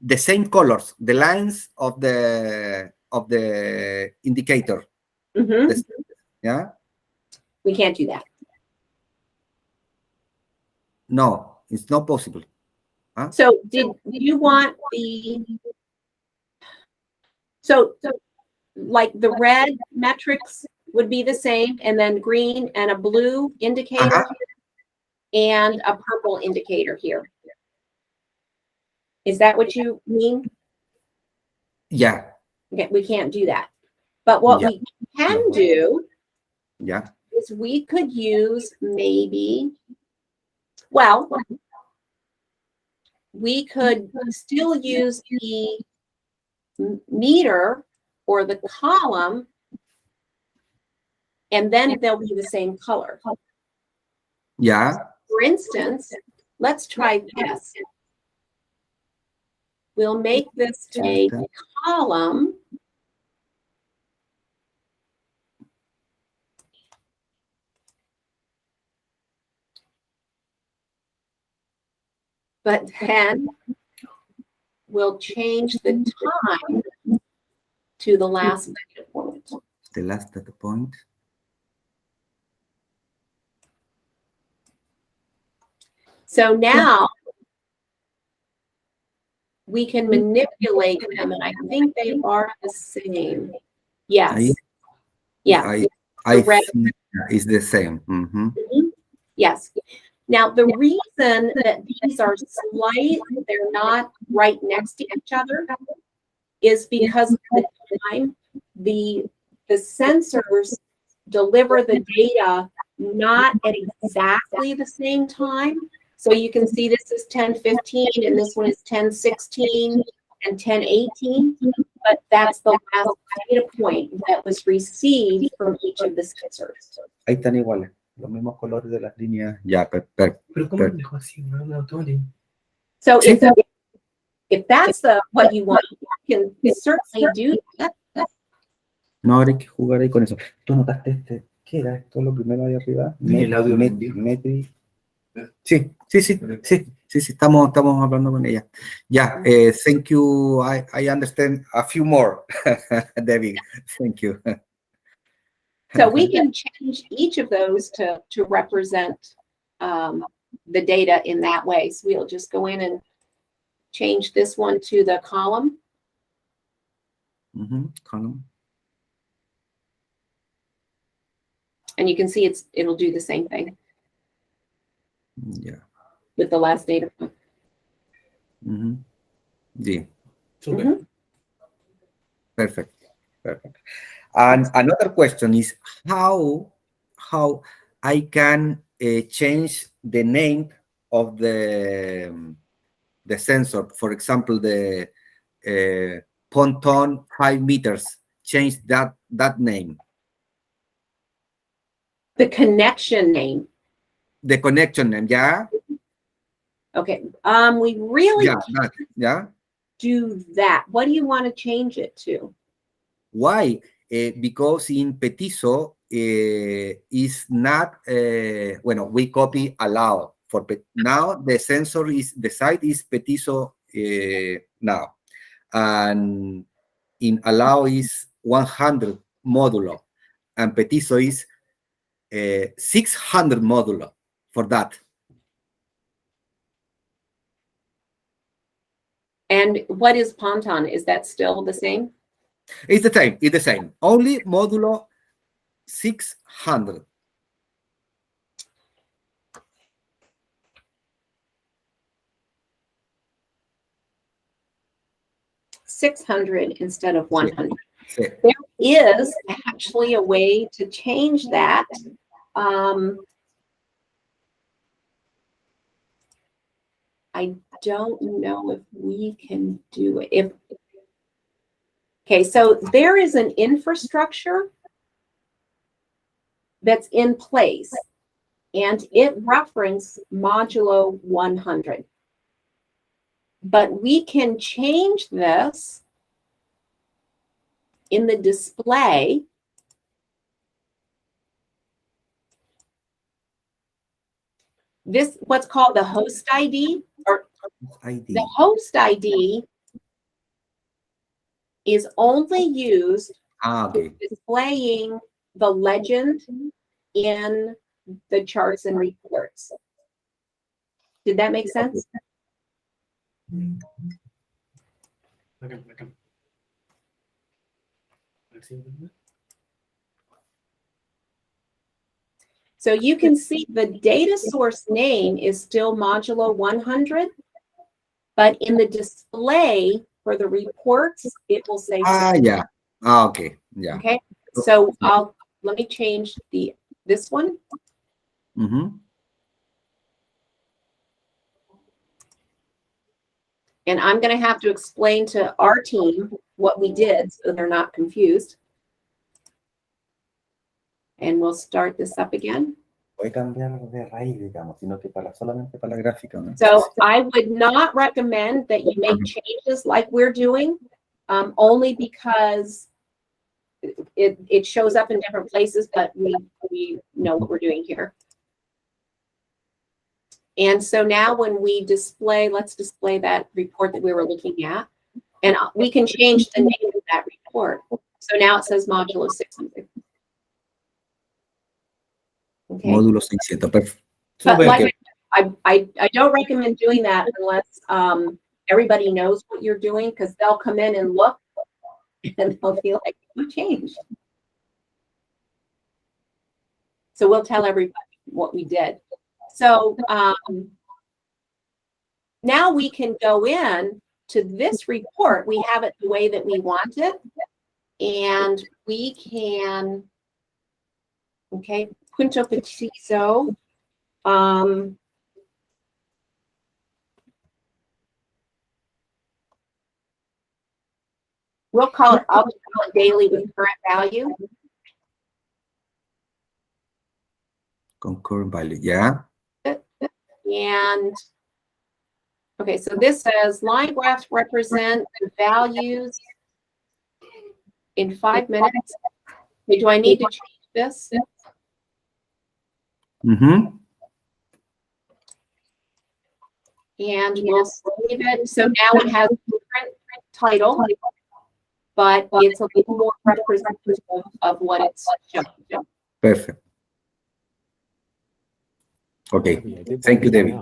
[SPEAKER 2] the same colors, the lines of the indicator. Yeah.
[SPEAKER 1] We can't do that.
[SPEAKER 2] No, it's not possible. Huh?
[SPEAKER 1] So did you want the so like the red metrics would be the same, and then green and a blue indicator and a purple indicator here. Is that what you mean?
[SPEAKER 2] Yeah.
[SPEAKER 1] Okay, we can't do that. But what we can do is we could use maybe, well, we could still use the meter or the column, and then they'll be the same color.
[SPEAKER 2] Yeah.
[SPEAKER 1] For instance, let's try this. We'll make this a column. But then we'll change the time to the last data point.
[SPEAKER 2] The last data point.
[SPEAKER 1] So now we can manipulate them, and I think they are the same. Yes. Yeah.
[SPEAKER 2] I
[SPEAKER 1] red.
[SPEAKER 2] think it's the same. Mhm.
[SPEAKER 1] Yes. Now, the reason that these are slight, they're not right next to each other, is because of the time the sensors deliver the data not at exactly the same time. So you can see this is 10:15 and this one is 10:16 and 10:18, but that's the last data point that was received from each of the sensors.
[SPEAKER 2] Ahí están iguales, los mismos colores de las líneas. Ya,
[SPEAKER 5] Pero ¿cómo lo dejo así? No automático.
[SPEAKER 1] So if that's what you want, you can certainly do that.
[SPEAKER 2] No, ahora hay que jugar ahí con eso. ¿Tú notaste este? ¿Qué era esto? Lo primero ahí arriba.
[SPEAKER 6] El audio
[SPEAKER 2] Metri. Sí, estamos hablando con ella. Ya, thank you. I understand a few more, David. Thank you.
[SPEAKER 1] So we can change each of those to represent the data in that way. So we'll just go in and change this one to the column.
[SPEAKER 2] Column.
[SPEAKER 1] And you can see it'll do the same thing
[SPEAKER 2] Yeah.
[SPEAKER 1] with the last data point.
[SPEAKER 2] Yeah.
[SPEAKER 1] Mhm.
[SPEAKER 2] Perfect. And another question is how I can change the name of the sensor. For example, the ponton 5 meters. Change that name.
[SPEAKER 1] The connection name.
[SPEAKER 2] The connection name. Yeah.
[SPEAKER 1] Okay. We really
[SPEAKER 2] Yeah.
[SPEAKER 1] do that. What do you want to change it to?
[SPEAKER 2] Why? Because in Petizo is not we copy allow for now the sensor is the site is Petizo now, and in allow is 100 modulo, and Petizo is 600 modulo for that.
[SPEAKER 1] And what is ponton? Is that still the same?
[SPEAKER 2] It's the same. Only modulo 600.
[SPEAKER 1] $600 instead of $100.
[SPEAKER 2] Sí.
[SPEAKER 1] There is actually a way to change that. I don't know if we can do it. Okay, so there is an infrastructure that's in place, and it references modulo 100. But we can change this in the display. This, what's called the host ID, or the host ID is only used for displaying the legend in the charts and reports. Did that make sense? So you can see the data source name is still modulo 100, but in the display for the reports, it will say.
[SPEAKER 2] Yeah. Okay. Yeah.
[SPEAKER 1] Okay. So let me change this one. And I'm going to have to explain to our team what we did so they're not confused. And we'll start this up again.
[SPEAKER 2] puede cambiar de raíz, digamos, sino que solamente para la gráfica, ¿no?
[SPEAKER 1] So I would not recommend that you make changes like we're doing, only because it shows up in different places, but we know what we're doing here. And so now when we display, let's display that report that we were looking at, and we can change the name of that report. So now it says modulo 600. Okay.
[SPEAKER 2] Módulo 600, perfecto.
[SPEAKER 1] But like I don't recommend doing that unless everybody knows what you're doing, because they'll come in and look and they'll be like, what changed? So we'll tell everybody what we did. So now we can go in to this report. We have it the way that we want it. And we can, okay, Punto Petizo. I'll call it daily with current value.
[SPEAKER 2] Concurrent value, yeah.
[SPEAKER 1] And okay, so this says line graphs represent the values in 5 minutes. Okay, do I need to change this?
[SPEAKER 2] Mm-hmm.
[SPEAKER 1] And we'll save it. So now it has a different title, but it's a little more representative of what it's showing.
[SPEAKER 2] Perfect. Okay, thank you, David.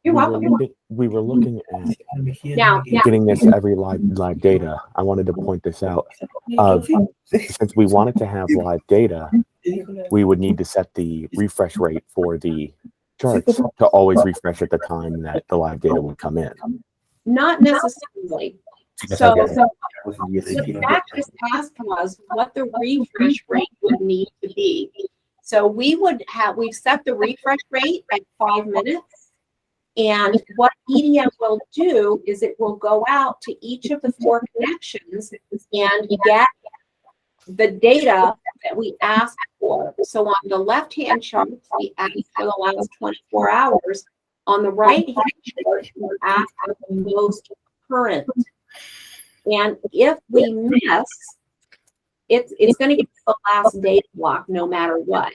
[SPEAKER 1] You're welcome.
[SPEAKER 3] We were looking at
[SPEAKER 1] Now,
[SPEAKER 3] getting this every live data. I wanted to point this out. Since we wanted to have live data, we would need to set the refresh rate for the charts to always refresh at the time that the live data would come in.
[SPEAKER 1] not necessarily. So the back just asked us what the refresh rate would need to be. So we've set the refresh rate at 5 minutes. And what EDM will do is it will go out to each of the 4 connections and get the data that we asked for. So on the left-hand chart, we asked for the last 24 hours. On the right-hand chart, we asked for the most current. And if we miss, it's going to get the last data block no matter what.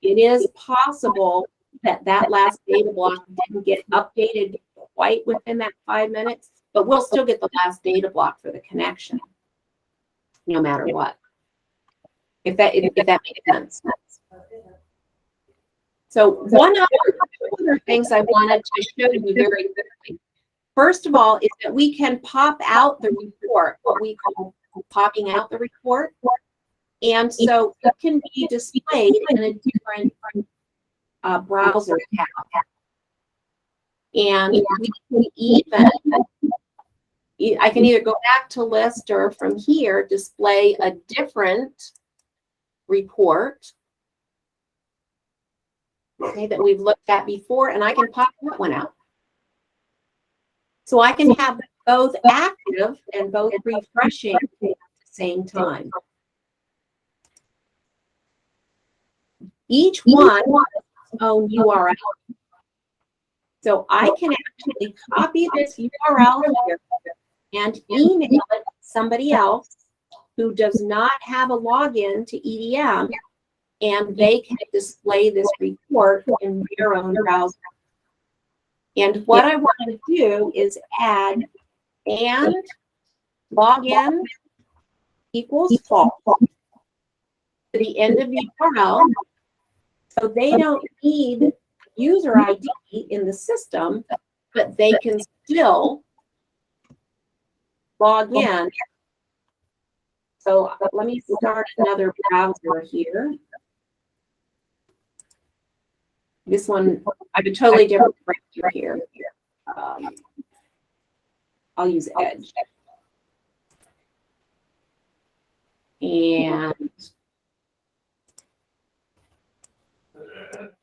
[SPEAKER 1] It is possible that last data block didn't get updated quite within that 5 minutes, but we'll still get the last data block for the connection, no matter what. If that makes sense. So two other things I wanted to show you very quickly. First of all, is that we can pop out the report, what we call popping out the report. And so it can be displayed in a different browser tab. And we can I can either go back to list or from here display a different report, okay, that we've looked at before, and I can pop that one out. So I can have both active and both refreshing at the same time. Each one has its own URL. So I can actually copy this URL here and email it to somebody else who does not have a login to EDM, and they can display this report in their own browser. And what I want to do is add and login equals false to the end of the URL. So they don't need user ID in the system, but they can still log in. So let me start another browser here. This one, I have a totally different browser here. I'll use Edge. And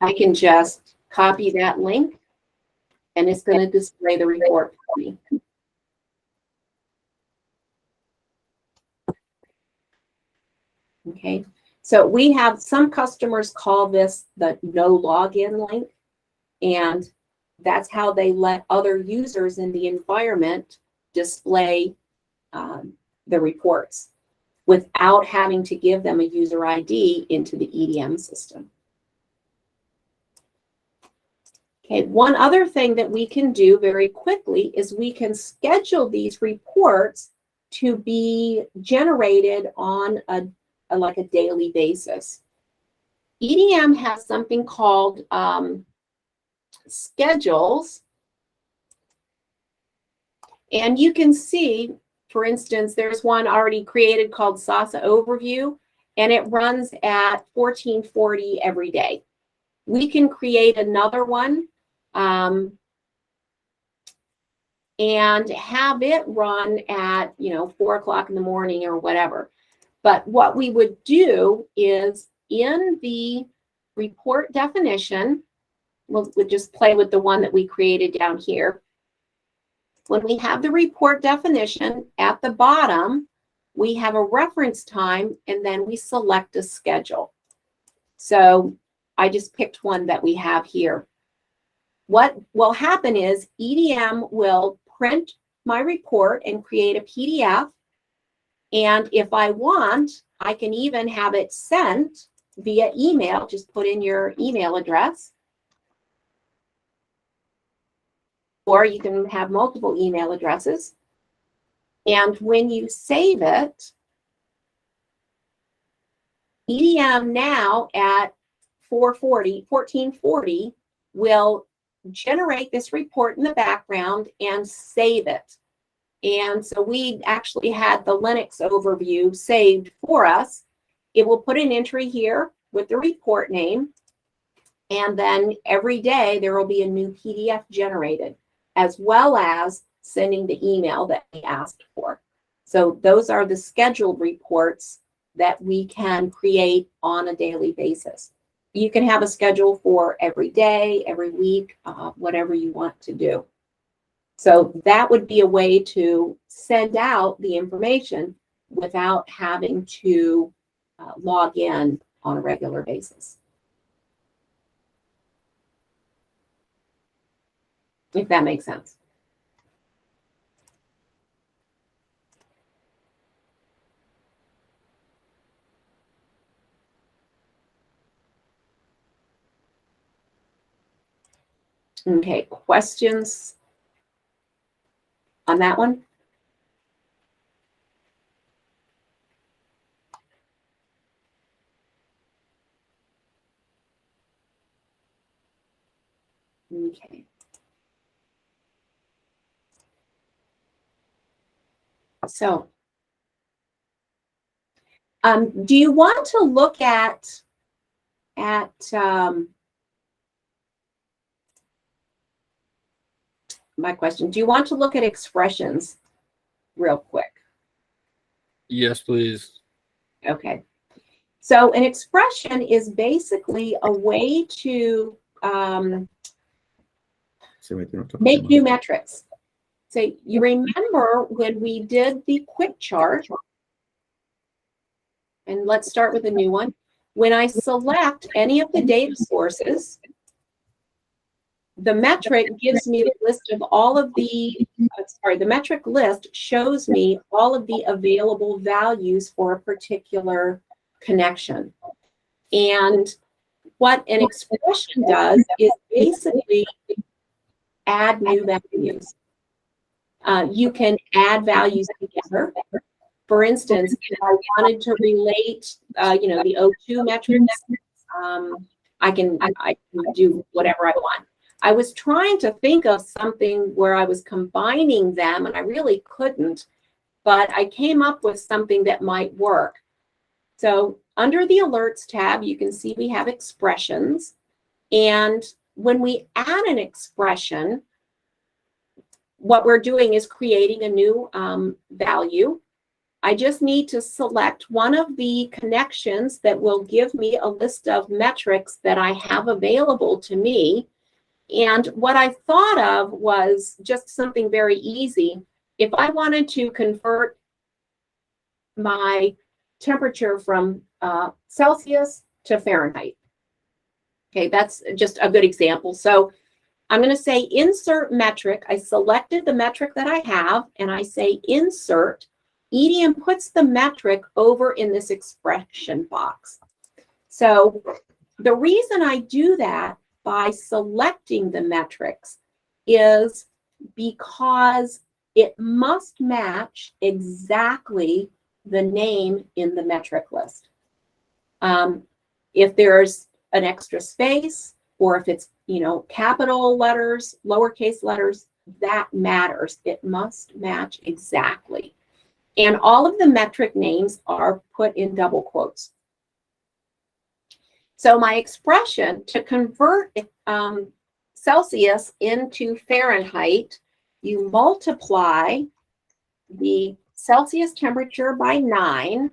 [SPEAKER 1] I can just copy that link, and it's going to display the report for me. Okay. So we have some customers call this the no login link, and that's how they let other users in the environment display the reports without having to give them a user ID into the EDM system. Okay, one other thing that we can do very quickly is we can schedule these reports to be generated on like a daily basis. EDM has something called schedules. And you can see, for instance, there's one already created called SASA Overview, and it runs at 1440 every day. We can create another one and have it run at, 4 o'clock in the morning or whatever. But what we would do is in the report definition, we'll just play with the one that we created down here. When we have the report definition at the bottom, we have a reference time, and then we select a schedule. So I just picked one that we have here. What will happen is EDM will print my report and create a PDF. And if I want, I can even have it sent via email. Just put in your email address. Or you can have multiple email addresses. And when you save it, EDM now at 1440 will generate this report in the background and save it. And so we actually had the Linux overview saved for us. It will put an entry here with the report name. And then every day there will be a new PDF generated, as well as sending the email that we asked for. So those are the scheduled reports that we can create on a daily basis. You can have a schedule for every day, every week, whatever you want to do. So that would be a way to send out the information without having to log in on a regular basis. If that makes sense. Okay, questions on that one? Okay. So, do you want to look at my question? Do you want to look at expressions real quick?
[SPEAKER 4] Yes, please.
[SPEAKER 1] Okay. So an expression is basically a way to make new metrics. So you remember when we did the quick chart, and let's start with a new one. When I select any of the data sources, the metric gives me the list of all of the, the metric list shows me all of the available values for a particular connection. And what an expression does is basically add new values. You can add values together. For instance, if I wanted to relate, the O2 metrics, I can do whatever I want. I was trying to think of something where I was combining them, and I really couldn't, but I came up with something that might work. So under the Alerts tab, you can see we have expressions. And when we add an expression, what we're doing is creating a new value. I just need to select one of the connections that will give me a list of metrics that I have available to me. And what I thought of was just something very easy. If I wanted to convert my temperature from Celsius to Fahrenheit. Okay, that's just a good example. So I'm going to say insert metric. I selected the metric that I have, and I say insert. EDM puts the metric over in this expression box. So the reason I do that by selecting the metrics is because it must match exactly the name in the metric list. If there's an extra space, or if it's, you know, capital letters, lowercase letters, that matters. It must match exactly. And all of the metric names are put in double quotes. So my expression to convert Celsius into Fahrenheit, you multiply the Celsius temperature by 9,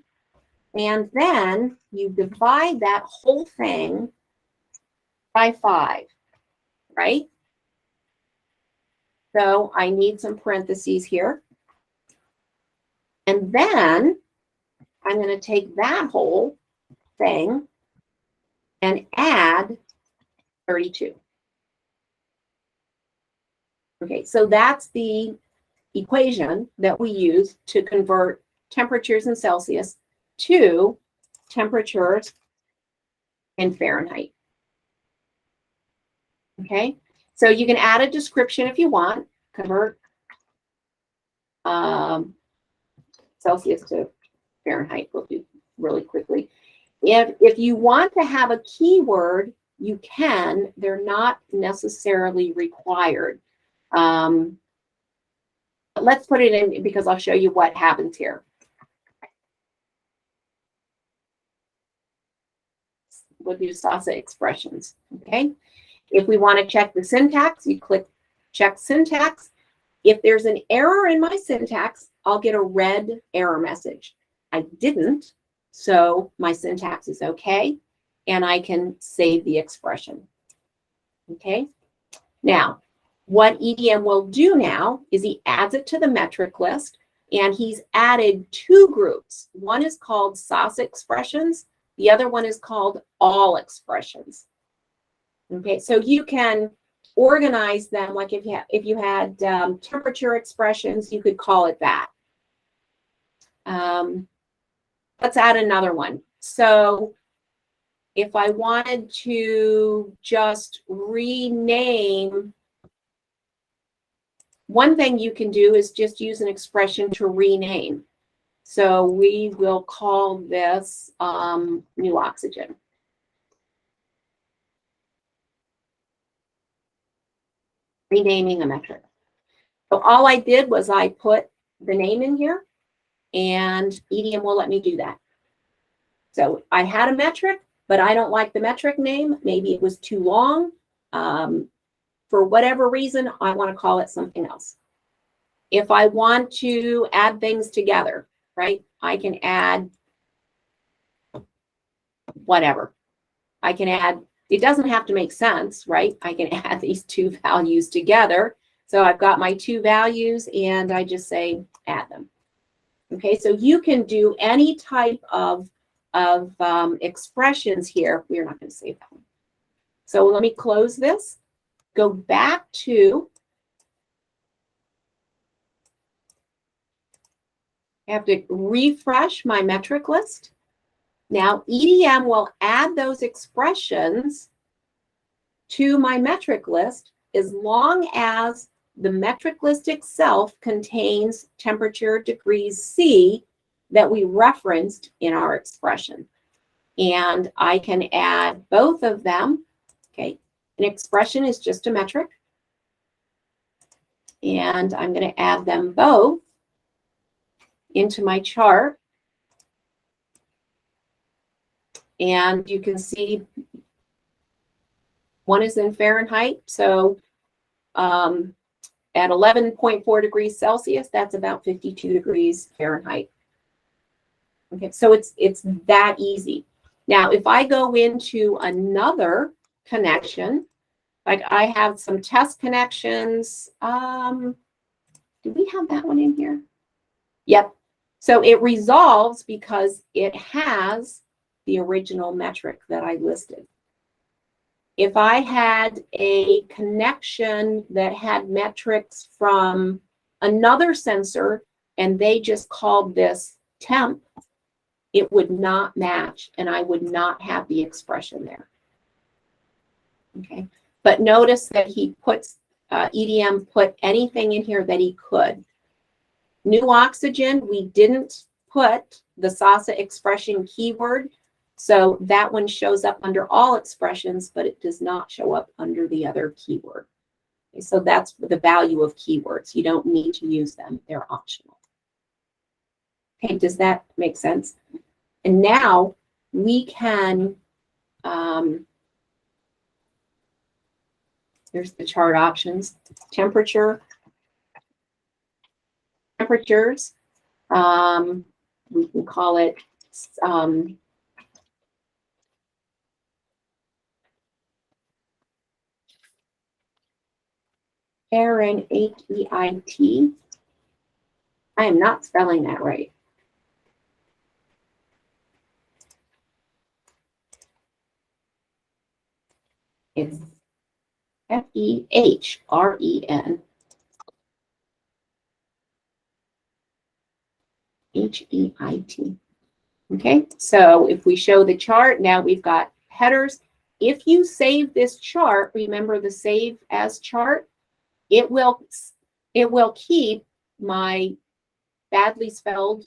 [SPEAKER 1] and then you divide that whole thing by 5, right? So I need some parentheses here. And then I'm going to take that whole thing and add 32. Okay, so that's the equation that we use to convert temperatures in Celsius to temperatures in Fahrenheit. Okay, so you can add a description if you want. Convert Celsius to Fahrenheit. We'll do really quickly. If you want to have a keyword, you can. They're not necessarily required. Let's put it in because I'll show you what happens here. We'll do SASA expressions, okay? If we want to check the syntax, you click check syntax. If there's an error in my syntax, I'll get a red error message. I didn't, so my syntax is okay, and I can save the expression, okay? Now, what EDM will do now is he adds it to the metric list, and he's added 2 groups. One is called SASA expressions. The other one is called all expressions. Okay, so you can organize them like if you had temperature expressions, you could call it that. Let's add another one. So if I wanted to just rename, one thing you can do is just use an expression to rename. So we will call this new oxygen. Renaming a metric. So all I did was I put the name in here, and EDM will let me do that. So I had a metric, but I don't like the metric name. Maybe it was too long. For whatever reason, I want to call it something else. If I want to add things together, right, I can add whatever. I can add, it doesn't have to make sense, right? I can add these 2 values together. So I've got my 2 values, and I just say add them. Okay, so you can do any type of expressions here. We're not going to save that one. So let me close this. Go back to, I have to refresh my metric list. Now EDM will add those expressions to my metric list as long as the metric list itself contains temperature degrees C that we referenced in our expression. And I can add both of them. Okay, an expression is just a metric. And I'm going to add them both into my chart. And you can see one is in Fahrenheit. So at 11.4 degrees Celsius, that's about 52 degrees Fahrenheit. Okay, so it's that easy. Now, if I go into another connection, like I have some test connections. Do we have that one in here? Yep. So it resolves because it has the original metric that I listed. If I had a connection that had metrics from another sensor and they just called this temp, it would not match and I would not have the expression there. Okay, but notice that he puts, EDM put anything in here that he could. New oxygen, we didn't put the SASA expression keyword. So that one shows up under all expressions, but it does not show up under the other keyword. Okay, so that's the value of keywords. You don't need to use them. They're optional. Okay, does that make sense? And now we can, here's the chart options, temperatures. We can call it Aaron, H-E-I-T. I am not spelling that right. It's F-E-H-R-E-N. H-E-I-T. Okay, so if we show the chart, now we've got headers. If you save this chart, remember the save as chart, it will keep my badly spelled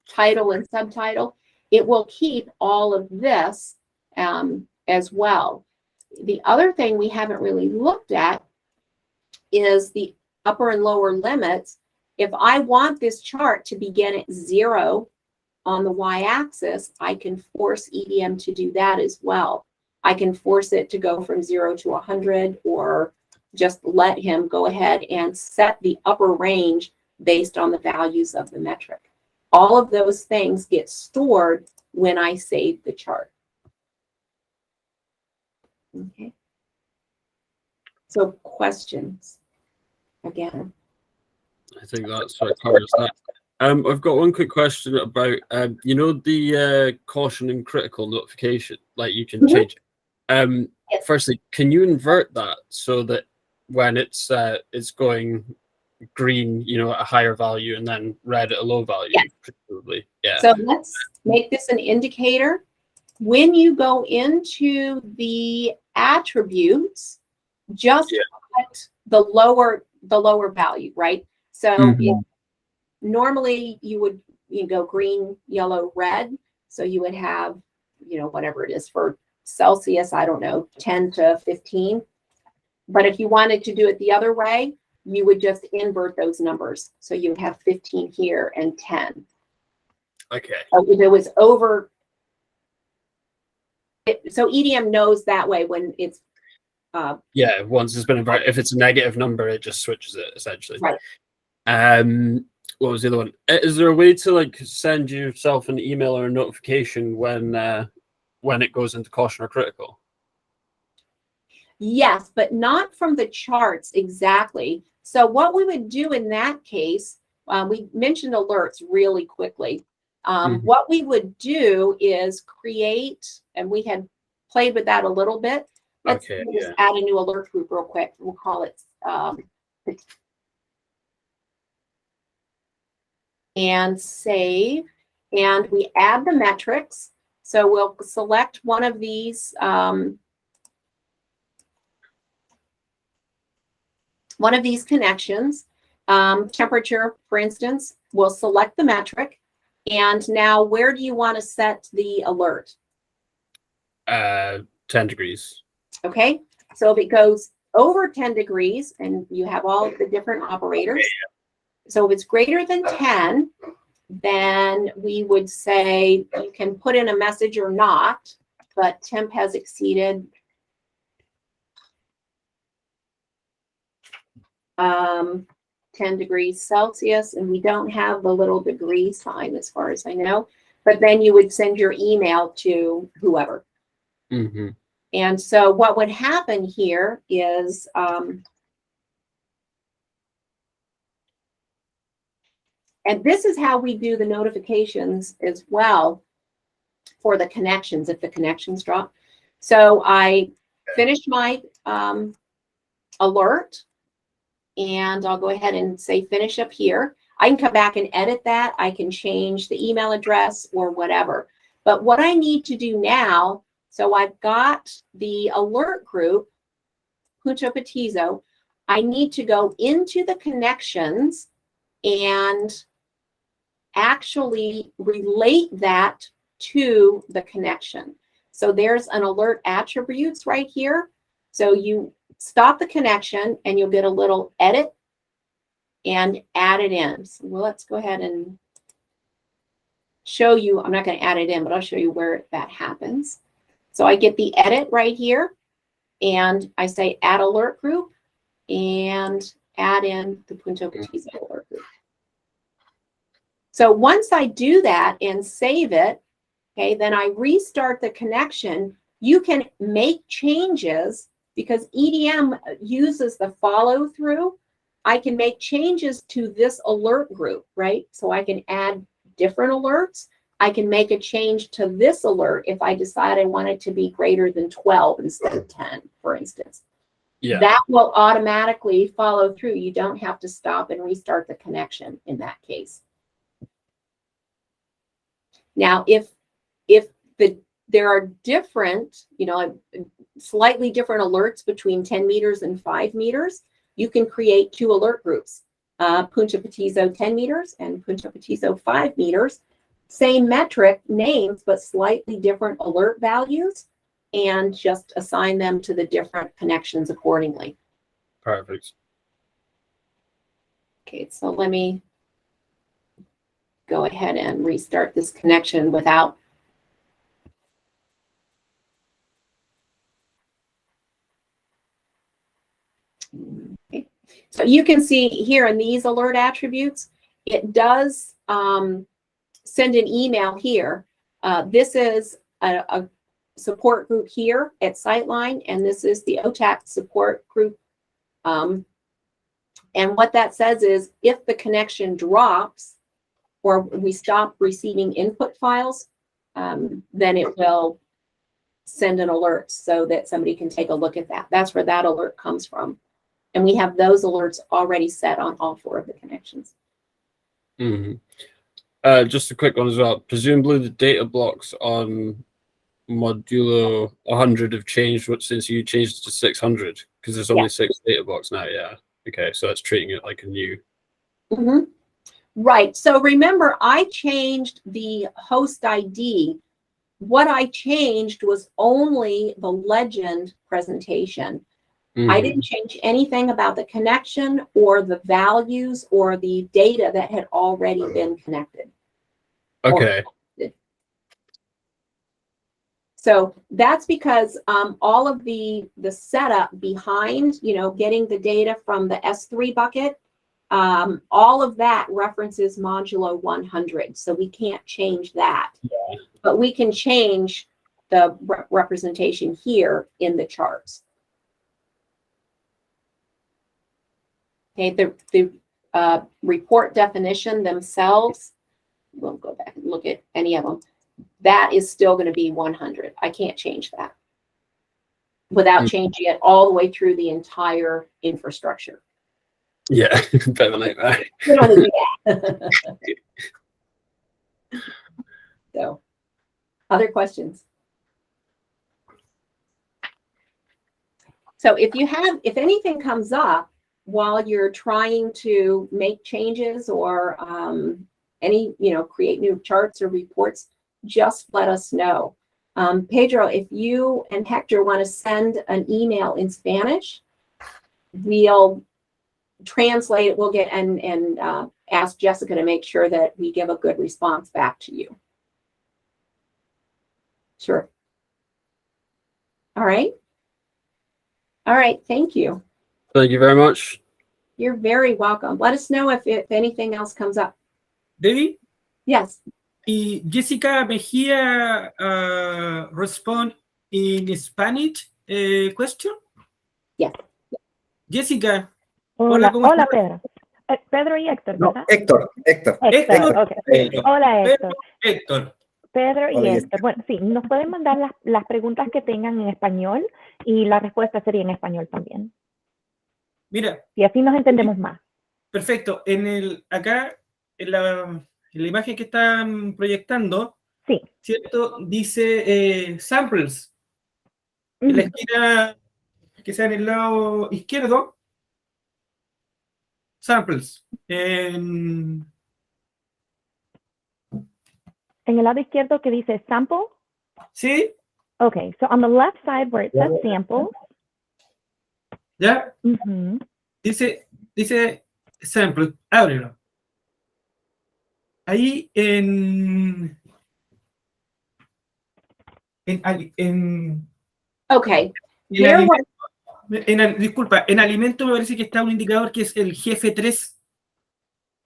[SPEAKER 1] title and subtitle. It will keep all of this as well. The other thing we haven't really looked at is the upper and lower limits. If I want this chart to begin at 0 on the y-axis, I can force EDM to do that as well. I can force it to go from 0 to 100, or just let him go ahead and set the upper range based on the values of the metric. All of those things get stored when I save the chart. Okay. So questions again.
[SPEAKER 4] I think that's what covers that. I've got one quick question about, you know, the caution and critical notification, like you can change it.
[SPEAKER 1] Yes.
[SPEAKER 4] Firstly, can you invert that so that when it's going green, you know, at a higher value, and then red at a low value?
[SPEAKER 1] Yes.
[SPEAKER 4] Presumably. Yeah.
[SPEAKER 1] So let's make this an indicator. When you go into the attributes, just put the lower value, right? So normally you would go green, yellow, red. So you would have, you know, whatever it is for Celsius, I don't know, 10 to 15. But if you wanted to do it the other way, you would just invert those numbers. So you would have 15 here and 10.
[SPEAKER 4] Okay.
[SPEAKER 1] So if it was over, so EDM knows that way when it's
[SPEAKER 4] yeah, once it's been inverted, if it's a negative number, it just switches it essentially.
[SPEAKER 1] Right.
[SPEAKER 4] What was the other one? Is there a way to like send yourself an email or a notification when it goes into caution or critical?
[SPEAKER 1] Yes, but not from the charts exactly. So what we would do in that case, we mentioned alerts really quickly. What we would do is create, and we had played with that a little bit. Let's just add a new alert group real quick. We'll call it and save, and we add the metrics. So we'll select one of these connections, temperature, for instance. We'll select the metric, and now where do you want to set the alert?
[SPEAKER 4] 10 degrees.
[SPEAKER 1] Okay, so if it goes over 10 degrees, and you have all of the different operators, so if it's greater than 10, then we would say you can put in a message or not, but temp has exceeded 10 degrees Celsius, and we don't have the little degree sign as far as I know, but then you would send your email to whoever. And so what would happen here is and this is how we do the notifications as well for the connections if the connections drop. So I finished my alert, and I'll go ahead and say finish up here. I can come back and edit that. I can change the email address or whatever. But what I need to do now, so I've got the alert group, Punto Petizo. I need to go into the connections and actually relate that to the connection. So there's an alert attributes right here. So you stop the connection and you'll get a little edit and add it in. So let's go ahead and show you. I'm not going to add it in, but I'll show you where that happens. So I get the edit right here and I say add alert group and add in the Punto Petizo alert group. So once I do that and save it, okay, then I restart the connection. You can make changes because EDM uses the follow through. I can make changes to this alert group, right? So I can add different alerts. I can make a change to this alert if I decide I want it to be greater than 12 instead of 10, for instance.
[SPEAKER 4] Yeah.
[SPEAKER 1] That will automatically follow through. You don't have to stop and restart the connection in that case. Now, if there are different, slightly different alerts between 10 meters and 5 meters, you can create 2 alert groups, Punto Petizo 10 meters and Punto Petizo 5 meters. Same metric names, but slightly different alert values, and just assign them to the different connections accordingly.
[SPEAKER 4] Perfect.
[SPEAKER 1] Okay, so let me go ahead and restart this connection without. Okay. So you can see here in these alert attributes, it does send an email here. This is a support group here at Sightline, and this is the OTAC support group. And what that says is if the connection drops, or we stop receiving input files, then it will send an alert so that somebody can take a look at that. That's where that alert comes from. And we have those alerts already set on all 4 of the connections.
[SPEAKER 4] Mm-hmm. Just a quick one as well. Presumably the data blocks on modulo 100 have changed since you changed it to 600, because there's only 6 data blocks now. Yeah. Okay. So that's treating it like a new.
[SPEAKER 1] Mm-hmm. Right. So remember, I changed the host ID. What I changed was only the legend presentation.
[SPEAKER 4] Mm-hmm.
[SPEAKER 1] I didn't change anything about the connection or the values or the data that had already been connected.
[SPEAKER 4] Okay.
[SPEAKER 1] So that's because all of the setup behind, getting the data from the S3 bucket, all of that references modulo 100. So we can't change that.
[SPEAKER 4] Yeah.
[SPEAKER 1] But we can change the representation here in the charts. Okay, the report definition themselves, we'll go back and look at any of them. That is still going to be 100. I can't change that without changing it all the way through the entire infrastructure.
[SPEAKER 4] Yeah, better like that.
[SPEAKER 1] We don't do that. So, other questions? So if anything comes up while you're trying to make changes or create new charts or reports, just let us know. Pedro, if you and Hector want to send an email in Spanish, we'll translate it. We'll get and ask Jessica to make sure that we give a good response back to you. Sure. All right. All right. Thank you.
[SPEAKER 4] Thank you very much.
[SPEAKER 1] You're very welcome. Let us know if anything else comes up.
[SPEAKER 5] Debbie?
[SPEAKER 1] Yes.
[SPEAKER 5] Jessica Mejia respond in Spanish question?
[SPEAKER 1] Yes.
[SPEAKER 5] Jessica.
[SPEAKER 6] Hola,
[SPEAKER 5] ¿cómo
[SPEAKER 6] hola
[SPEAKER 5] estás?
[SPEAKER 6] Pedro. Pedro y Héctor,
[SPEAKER 2] No,
[SPEAKER 6] ¿verdad?
[SPEAKER 2] Héctor.
[SPEAKER 6] Héctor, ok. Hola, Héctor.
[SPEAKER 5] Héctor,
[SPEAKER 6] Pedro y
[SPEAKER 2] Hola,
[SPEAKER 6] Esther. Bueno, sí, nos pueden mandar las preguntas que tengan en español y la respuesta sería en español también.
[SPEAKER 5] Mira,
[SPEAKER 6] Y así nos entendemos más.
[SPEAKER 5] perfecto. Acá, en la imagen que están proyectando,
[SPEAKER 6] Sí.
[SPEAKER 5] ¿cierto? Dice samples. En la esquina que sea en el lado izquierdo, samples.
[SPEAKER 6] En el lado izquierdo que dice sample.
[SPEAKER 5] ¿Sí?
[SPEAKER 6] Okay, so on the left side where it says samples.
[SPEAKER 5] ¿Ya? Dice sample. Ábrelo. Ahí
[SPEAKER 1] Okay.
[SPEAKER 5] disculpa, en alimento me parece que está un indicador que es el GF3,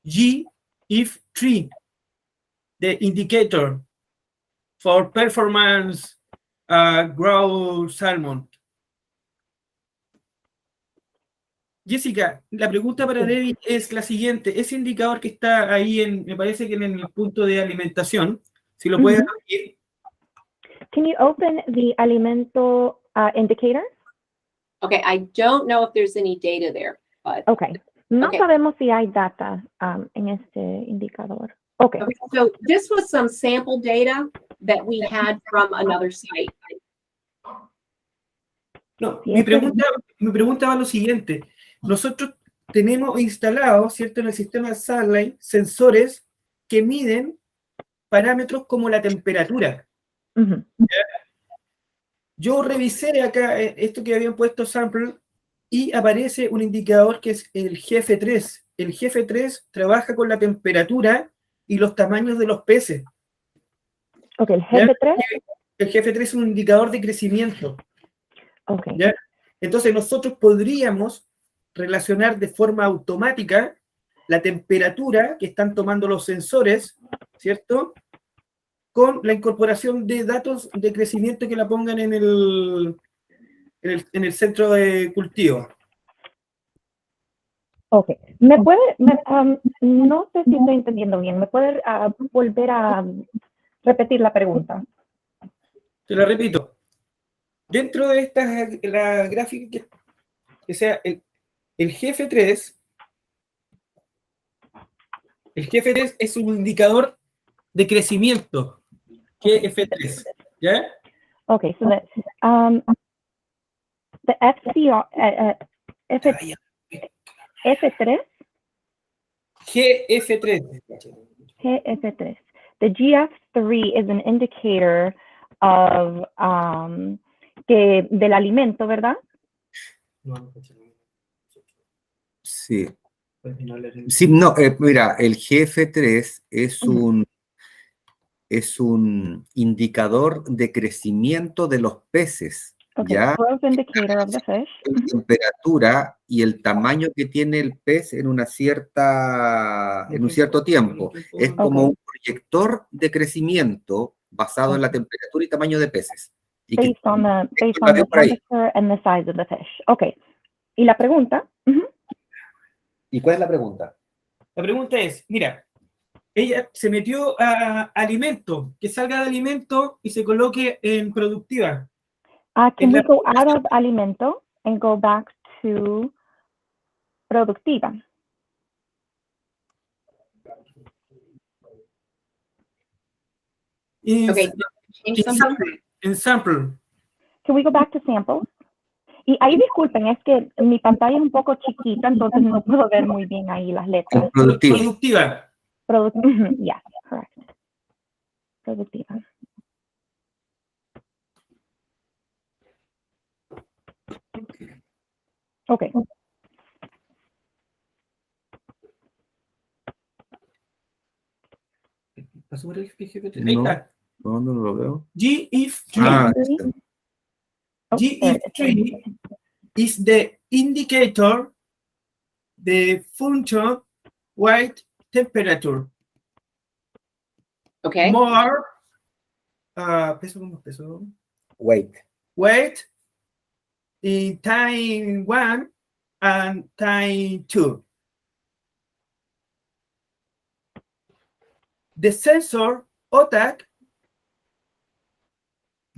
[SPEAKER 5] GIF3, the indicator for performance grow salmon. Jessica, la pregunta para David es la siguiente. Ese indicador que está ahí, me parece que en el punto de alimentación, si lo puedes abrir.
[SPEAKER 6] Can you open the alimento indicator?
[SPEAKER 1] Okay, I don't know if there's any data there, but
[SPEAKER 6] Okay. No
[SPEAKER 1] Okay.
[SPEAKER 6] sabemos si hay data en este indicador. Okay.
[SPEAKER 1] okay, so this was some sample data that we had from another site.
[SPEAKER 5] No,
[SPEAKER 6] Sí,
[SPEAKER 5] mi pregunta va a lo siguiente. Nosotros tenemos instalados, ¿cierto?, en el sistema de Sightline sensores que miden parámetros como la temperatura. Yo revisé acá esto que habían puesto sample y aparece un indicador que es el GF3. El GF3 trabaja con la temperatura y los tamaños de los peces.
[SPEAKER 6] Okay, el GF3.
[SPEAKER 5] El GF3 es un indicador de crecimiento.
[SPEAKER 6] Okay.
[SPEAKER 5] ¿Ya? Entonces nosotros podríamos relacionar de forma automática la temperatura que están tomando los sensores, ¿cierto?, con la incorporación de datos de crecimiento que la pongan en el centro de cultivo.
[SPEAKER 6] Okay. No sé si estoy entendiendo bien. ¿Me puede volver a repetir la pregunta?
[SPEAKER 5] Te lo repito. Dentro de la gráfica que sea el GF3, el GF3 es un indicador de crecimiento. GF3, ¿ya?
[SPEAKER 6] Okay, so the F3
[SPEAKER 5] GF3.
[SPEAKER 6] GF3. The GF3 is an indicator of del alimento, ¿verdad?
[SPEAKER 2] Sí. Sí, no, mira, el GF3 es un indicador de crecimiento de los peces,
[SPEAKER 6] Okay,
[SPEAKER 2] ¿ya?
[SPEAKER 6] growth indicator of the fish.
[SPEAKER 2] La temperatura y el tamaño que tiene el pez en un cierto tiempo. Es como un proyector de crecimiento basado en la temperatura y tamaño de peces. Y
[SPEAKER 6] Based on the
[SPEAKER 2] por ahí.
[SPEAKER 6] temperature and the size of the fish. Okay. ¿Y la pregunta?
[SPEAKER 2] ¿Y cuál es la pregunta?
[SPEAKER 5] La pregunta es, mira, ella se metió a alimento, que salga de alimento y se coloque en productiva.
[SPEAKER 6] Can we go out of alimento and go back to productiva?
[SPEAKER 1] Okay, change something.
[SPEAKER 5] En sample.
[SPEAKER 6] Can we go back to samples? Y ahí disculpen, es que mi pantalla es un poco chiquita, entonces no puedo ver muy bien ahí las letras.
[SPEAKER 5] Productiva.
[SPEAKER 6] Yes, correct. Productiva. Okay.
[SPEAKER 5] Ahí está.
[SPEAKER 2] ¿Dónde lo veo?
[SPEAKER 5] GIF3. GIF3 is the indicator the function white temperature.
[SPEAKER 1] Okay.
[SPEAKER 5] More weight in time 1 and time 2. The sensor ad-hoc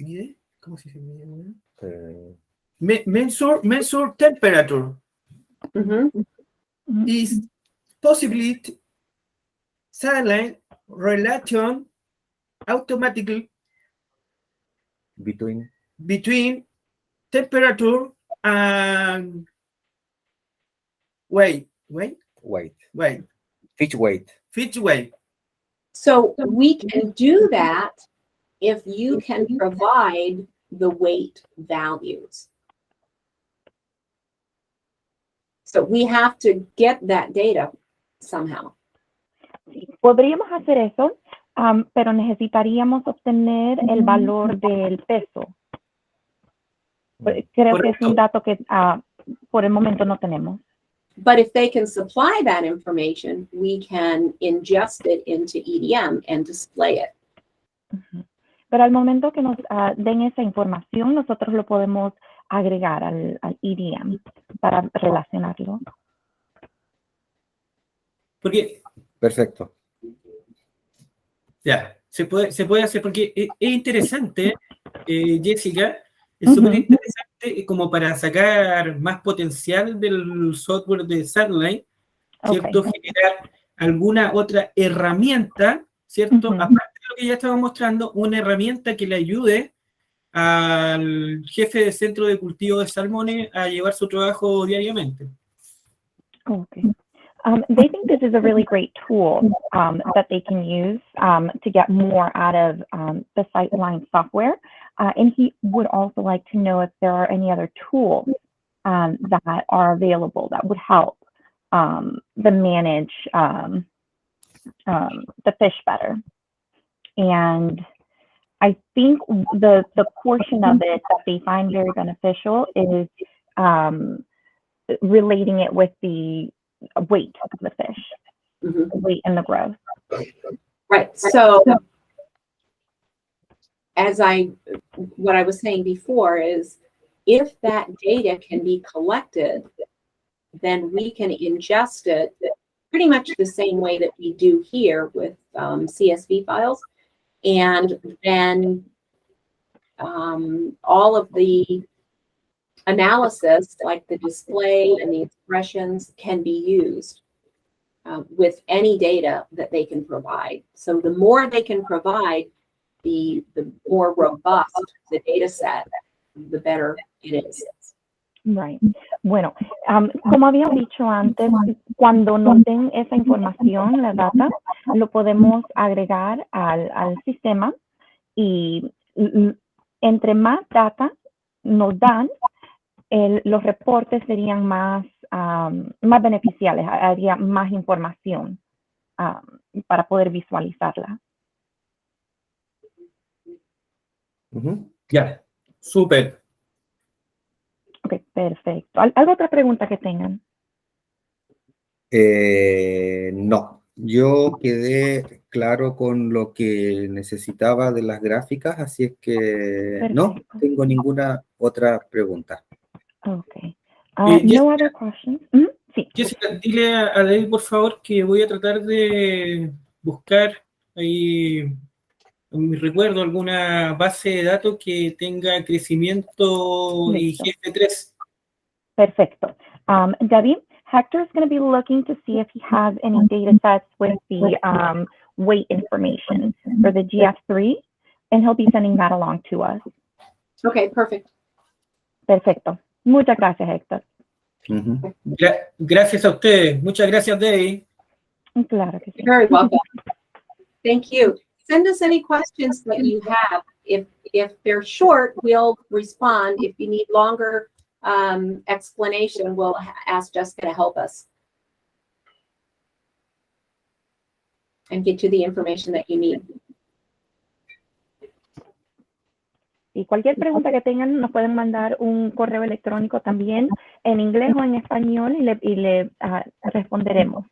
[SPEAKER 5] mide, ¿cómo se dice?
[SPEAKER 3] Uh,
[SPEAKER 5] Measure temperature
[SPEAKER 1] Mhm.
[SPEAKER 5] is possibly Sightline relation automatically between temperature and weight.
[SPEAKER 2] Pitch weight.
[SPEAKER 5] Fish weight.
[SPEAKER 1] So we can do that if you can provide the weight values. So we have to get that data somehow.
[SPEAKER 6] Podríamos hacer eso, pero necesitaríamos obtener el valor del peso. Creo que es un dato que por el momento no tenemos.
[SPEAKER 1] But if they can supply that information, we can ingest it into EDM and display it.
[SPEAKER 6] Pero al momento que nos den esa información, nosotros lo podemos agregar al EDM para relacionarlo.
[SPEAKER 5] Porque
[SPEAKER 2] Perfecto.
[SPEAKER 5] ya, se puede hacer, porque es interesante, Jessica, es súper interesante como para sacar más potencial del software de Sightline, ¿cierto?
[SPEAKER 6] Okay.
[SPEAKER 5] Generar alguna otra herramienta, ¿cierto? Aparte de lo que ya estaba mostrando, una herramienta que le ayude al jefe de centro de cultivo de salmones a llevar su trabajo diariamente.
[SPEAKER 6] Okay. They think this is a really great tool that they can use to get more out of the Sightline software. And he would also like to know if there are any other tools that are available that would help them manage the fish better. And I think the portion of it that they find very beneficial is relating it with the weight of the fish, the weight and the growth.
[SPEAKER 1] Right. So what I was saying before is if that data can be collected, then we can ingest it pretty much the same way that we do here with CSV files. And then all of the analysis, like the display and the expressions, can be used with any data that they can provide. So the more they can provide, the more robust the data set, the better it is.
[SPEAKER 6] Right. Bueno, como había dicho antes, cuando nos den esa información, la data, lo podemos agregar al sistema y entre más data nos dan, los reportes serían más beneficiales, habría más información para poder visualizarla.
[SPEAKER 5] Ya, súper.
[SPEAKER 6] Ok, perfecto. ¿Alguna otra pregunta que tengan?
[SPEAKER 2] No, yo quedé claro con lo que necesitaba de las gráficas, así es que no tengo ninguna otra pregunta.
[SPEAKER 6] Ok.
[SPEAKER 5] Jessica,
[SPEAKER 6] no other questions? Sí.
[SPEAKER 5] Jessica, dile a David, por favor, que voy a tratar de buscar ahí, en mi recuerdo, alguna base de datos que tenga crecimiento y GF3.
[SPEAKER 6] Perfecto. Debbie, Hector's going to be looking to see if he has any data sets with the weight information for the GF3, and he'll be sending that along to us.
[SPEAKER 1] Okay, perfect.
[SPEAKER 6] Perfecto. Muchas gracias, Hector.
[SPEAKER 5] Gracias a ustedes. Muchas gracias, Debbie.
[SPEAKER 6] Claro que sí.
[SPEAKER 1] You're very welcome. Thank you. Send us any questions that you have. If they're short, we'll respond. If you need longer explanation, we'll ask Jessica to help us and get you the information that you need.
[SPEAKER 6] Y cualquier pregunta que tengan, nos pueden mandar un correo electrónico también en inglés o en español y le responderemos.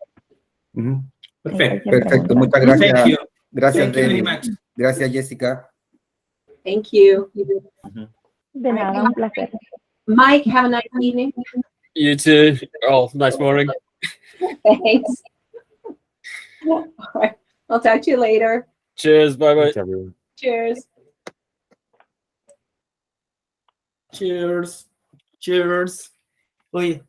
[SPEAKER 5] Perfecto.
[SPEAKER 2] Muchas gracias. Gracias,
[SPEAKER 5] Thank you very
[SPEAKER 2] David.
[SPEAKER 5] much.
[SPEAKER 2] Gracias, Jessica.
[SPEAKER 1] Thank you.
[SPEAKER 6] De nada, un placer.
[SPEAKER 1] Mike, have a nice evening.
[SPEAKER 4] You too. Oh, nice morning.
[SPEAKER 1] Thanks. All right. I'll talk to you later.
[SPEAKER 4] Cheers. Bye bye.
[SPEAKER 3] Thanks, everyone.
[SPEAKER 1] Cheers.
[SPEAKER 5] Cheers. Cheers. Oye,